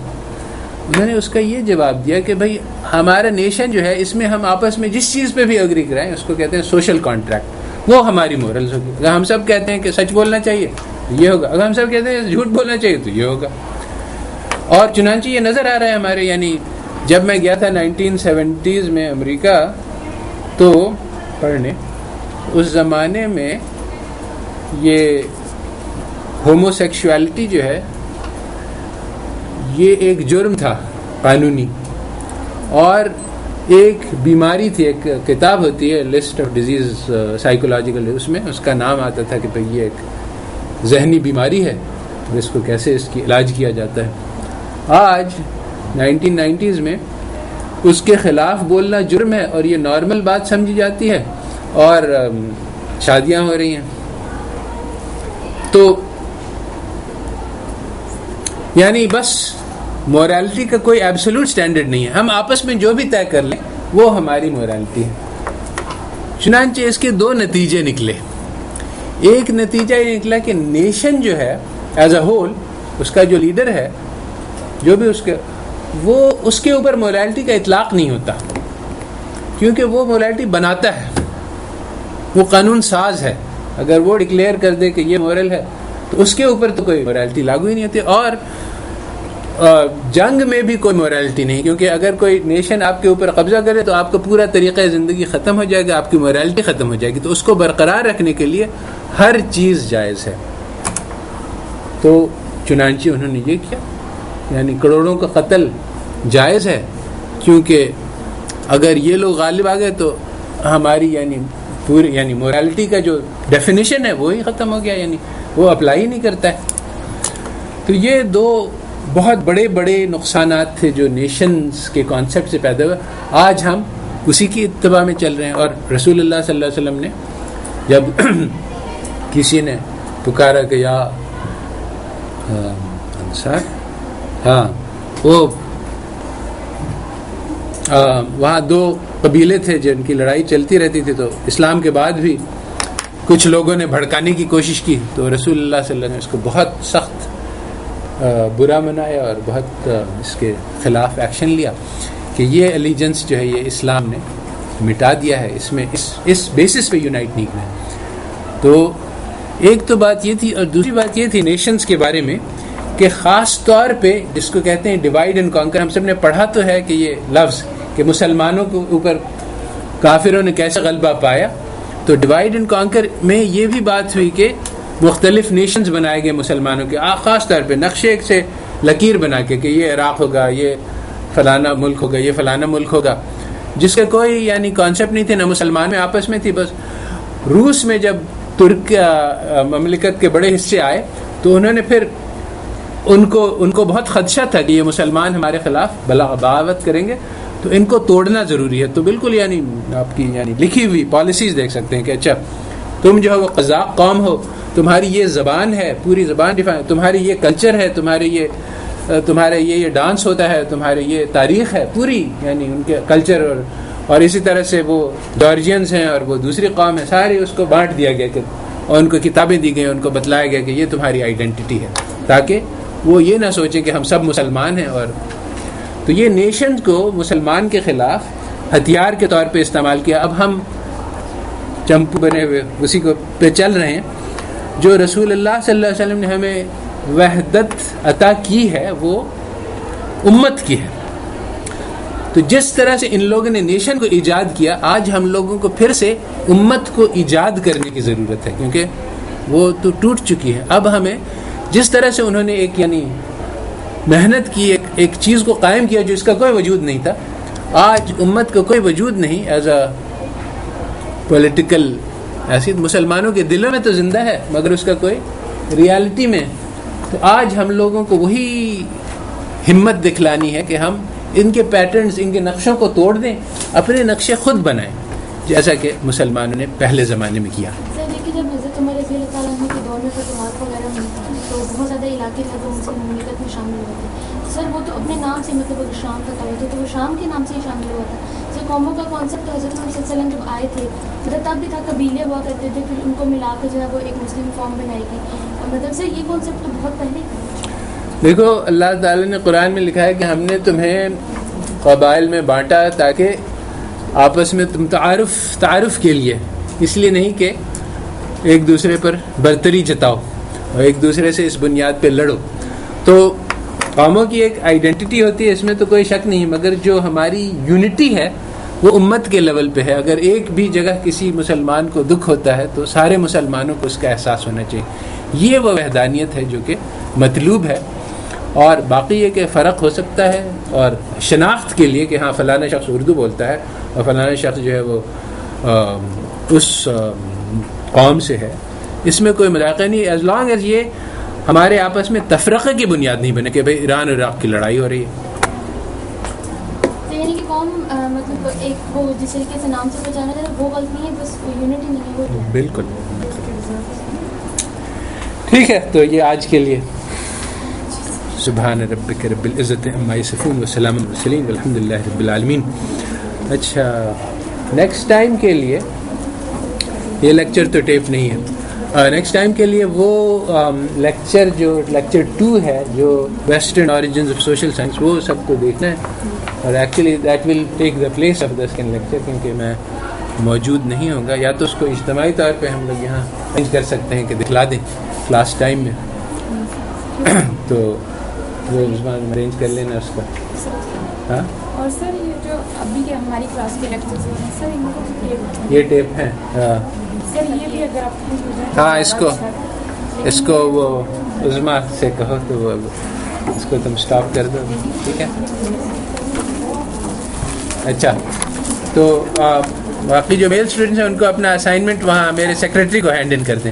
انہوں نے اس کا یہ جواب دیا کہ بھائی ہمارا نیشن جو ہے اس میں ہم آپس میں جس چیز پہ بھی اگری کرائیں اس کو کہتے ہیں سوشل کانٹریکٹ, وہ ہماری مورلز ہوگی. اگر ہم سب کہتے ہیں کہ سچ بولنا چاہیے تو یہ ہوگا, اگر ہم سب کہتے ہیں جھوٹ بولنا چاہیے تو یہ ہوگا. اور چنانچہ یہ نظر آ رہا ہے ہمارے, یعنی جب میں گیا تھا 1970s میں امریکہ تو پڑھنے, اس زمانے میں یہ ہومو سیکشوالٹی جو ہے یہ ایک جرم تھا قانونی, اور ایک بیماری تھی. ایک کتاب ہوتی ہے لسٹ آف ڈیزیز سائیکولوجیکل, اس میں اس کا نام آتا تھا کہ بھئی یہ ایک ذہنی بیماری ہے, اس کو کیسے اس کی علاج کیا جاتا ہے. آج 1990s میں اس کے خلاف بولنا جرم ہے اور یہ نارمل بات سمجھی جاتی ہے اور شادیاں ہو رہی ہیں. تو یعنی بس مورالٹی کا کوئی ایبسولوٹ سٹینڈرڈ نہیں ہے, ہم آپس میں جو بھی طے کر لیں وہ ہماری مورالٹی ہے. چنانچہ اس کے دو نتیجے نکلے. ایک نتیجہ یہ نکلا کہ نیشن جو ہے ایز اے ہول, اس کا جو لیڈر ہے, جو بھی وہ اس کے اوپر مورالٹی کا اطلاق نہیں ہوتا, کیونکہ وہ مورالٹی بناتا ہے, وہ قانون ساز ہے. اگر وہ ڈکلیئر کر دے کہ یہ مورل ہے تو اس کے اوپر تو کوئی مورالٹی لاگو ہی نہیں ہوتی. اور جنگ میں بھی کوئی مورالٹی نہیں, کیونکہ اگر کوئی نیشن آپ کے اوپر قبضہ کرے تو آپ کا پورا طریقہ زندگی ختم ہو جائے گا, آپ کی مورالٹی ختم ہو جائے گی. تو اس کو برقرار رکھنے کے لیے ہر چیز جائز ہے. تو چنانچہ انہوں نے یہ کیا, یعنی کروڑوں کا قتل جائز ہے, کیونکہ اگر یہ لوگ غالب آ گئے تو ہماری یعنی مورالٹی کا جو ڈیفینیشن ہے وہی ختم ہو گیا, یعنی وہ اپلائی ہی نہیں کرتا ہے. تو یہ دو بہت بڑے بڑے نقصانات تھے جو نیشنز کے کانسیپٹ سے پیدا ہوئے. آج ہم اسی کی اتباع میں چل رہے ہیں. اور رسول اللہ صلی اللہ علیہ وسلم نے جب کسی نے پکارا کہ یا انصار, وہ وہاں دو قبیلے تھے جن کی لڑائی چلتی رہتی تھی, تو اسلام کے بعد بھی کچھ لوگوں نے بھڑکانے کی کوشش کی, تو رسول اللہ صلی اللہ علیہ وسلم نے اس کو بہت سخت برا منایا اور بہت اس کے خلاف ایکشن لیا کہ یہ الیجنس جو ہے یہ اسلام نے مٹا دیا ہے, اس میں اس بیسس پہ یونائٹ نہیں کرنا. تو ایک تو بات یہ تھی, اور دوسری بات یہ تھی نیشنز کے بارے میں کہ خاص طور پہ جس کو کہتے ہیں ڈیوائڈ اینڈ کانکر, ہم سب نے پڑھا تو ہے کہ یہ لفظ کہ مسلمانوں کے اوپر کافروں نے کیسے غلبہ پایا. تو ڈیوائڈ اینڈ کانکر میں یہ بھی بات ہوئی کہ مختلف نیشنز بنائے گئے مسلمانوں کے, خاص طور پہ نقشے سے لکیر بنا کے کہ یہ عراق ہوگا, یہ فلانا ملک ہوگا, یہ فلانا ملک ہوگا, جس کا کوئی یعنی کانسیپٹ نہیں تھے, نہ مسلمان میں آپس میں تھی. بس روس میں جب ترک مملکت کے بڑے حصے آئے تو انہوں نے پھر ان کو بہت خدشہ تھا کہ یہ مسلمان ہمارے خلاف بغاوت کریں گے, تو ان کو توڑنا ضروری ہے. تو بالکل یعنی آپ کی یعنی لکھی ہوئی پالیسیز دیکھ سکتے ہیں کہ اچھا تم جو ہے وہ قذاق قوم ہو, تمہاری یہ زبان ہے, پوری زبان ڈیفائن, تمہاری یہ کلچر ہے, تمہارے یہ ڈانس ہوتا ہے, تمہارے یہ تاریخ ہے پوری, یعنی ان کے کلچر اور اسی طرح سے وہ جارجینز ہیں اور وہ دوسری قوم ہے, سارے اس کو بانٹ دیا گیا کہ اور ان کو کتابیں دی گئی, ان کو بتلایا گیا کہ یہ تمہاری آئیڈینٹی ہے, تاکہ وہ یہ نہ سوچیں کہ ہم سب مسلمان ہیں. اور تو یہ نیشن کو مسلمان کے خلاف ہتھیار کے طور پہ استعمال کیا. اب ہم چمپو بنے ہوئے اسی کو پہ چل رہے ہیں. جو رسول اللہ صلی اللہ علیہ وسلم نے ہمیں وحدت عطا کی ہے وہ امت کی ہے. تو جس طرح سے ان لوگوں نے نیشن کو ایجاد کیا, آج ہم لوگوں کو پھر سے امت کو ایجاد کرنے کی ضرورت ہے, کیونکہ وہ تو ٹوٹ چکی ہے. اب ہمیں جس طرح سے انہوں نے ایک یعنی محنت کی, ایک چیز کو قائم کیا جو اس کا کوئی وجود نہیں تھا, آج امت کا کوئی وجود نہیں ایز اے پولیٹیکل. ایسی مسلمانوں کے دلوں میں تو زندہ ہے مگر اس کا کوئی ریالٹی میں. تو آج ہم لوگوں کو وہی ہمت دکھلانی ہے کہ ہم ان کے پیٹرنز, ان کے نقشوں کو توڑ دیں, اپنے نقشے خود بنائیں, جیسا کہ مسلمانوں نے پہلے زمانے میں کیا. سر لیکن جب حضرت عمر رضی اللہ تعالیٰ عنہ کے دور میں فتوحات وغیرہ ہوئی تو بہت زیادہ علاقے جو مسلم مملکت میں شامل ہوئے تھے. سر وہ تو اپنے نام سے مطلب اگر شام کا کہا تو وہ شام کے نام سے ہی شامل ہوا تھا. سر قوموں کا کانسیپٹ حضرت محمد صلی اللہ علیہ وسلم جب آئے تھے مطلب تب بھی تھا, قبیلے ہوا کرتے تھے, پھر ان کو ملا کر جو ہے وہ ایک مسلم فارم بنائی گئی. اور مطلب سر یہ کانسیپٹ تو بہت پہلے تھا. دیکھو اللہ تعالیٰ نے قرآن میں لکھا ہے کہ ہم نے تمہیں قبائل میں بانٹا تاکہ آپس میں تم تعارف کے لیے, اس لیے نہیں کہ ایک دوسرے پر برتری جتاؤ اور ایک دوسرے سے اس بنیاد پہ لڑو. تو قوموں کی ایک آئیڈینٹی ہوتی ہے, اس میں تو کوئی شک نہیں, مگر جو ہماری یونٹی ہے وہ امت کے لیول پہ ہے. اگر ایک بھی جگہ کسی مسلمان کو دکھ ہوتا ہے تو سارے مسلمانوں کو اس کا احساس ہونا چاہیے. یہ وہ وحدانیت ہے جو کہ مطلوب ہے. اور باقی یہ کہ فرق ہو سکتا ہے اور شناخت کے لیے کہ ہاں فلانا شخص اردو بولتا ہے اور فلانا شخص جو ہے وہ اس قوم سے ہے, اس میں کوئی مذاق نہیں, ایز لانگ ایز یہ ہمارے آپس میں تفرقے کی بنیاد نہیں بنے کہ بھئی ایران اور عراق کی لڑائی ہو رہی ہے. یعنی کہ قوم مطلب ایک وہ جس طریقے سے نام سے پہچانا جاتا ہے وہ غلط نہیں ہے, بس یونٹی نہیں ہے وہ. بالکل ٹھیک ہے. تو یہ آج کے لیے سبحان ربک رب العزت عما یصفون وسلام علی المرسلین والحمد للہ رب العالمین. اچھا نیکسٹ ٹائم کے لیے یہ لیکچر تو ٹیپ نہیں ہے, نیکسٹ ٹائم کے لیے وہ لیکچر جو لیکچر 2 ہے جو western origins of social science, وہ سب کو دیکھنا ہے. اور actually that will take the place of the second lecture, کیونکہ میں موجود نہیں ہوں گا. یا تو اس کو اجتماعی طور پہ ہم لوگ یہاں ارینج کر سکتے ہیں کہ دکھلا دیں کلاس ٹائم میں, تو وہ عثمان ارینج کر لینا اس کا. ہاں اور سر یہ جو ابھی کے ہماری کلاس کے لیکچرز ہیں سر ان کو یہ ٹیپ ہے. سر یہ بھی اگر آپ کو ہو جائے ہاں اس کو وہ عظما سے کہو تو وہ اس کو تم سٹاپ کر دو, ٹھیک ہے. اچھا تو باقی جو میل اسٹوڈنٹس ہیں ان کو اپنا اسائنمنٹ وہاں میرے سیکریٹری کو ہینڈ ان کر دیں.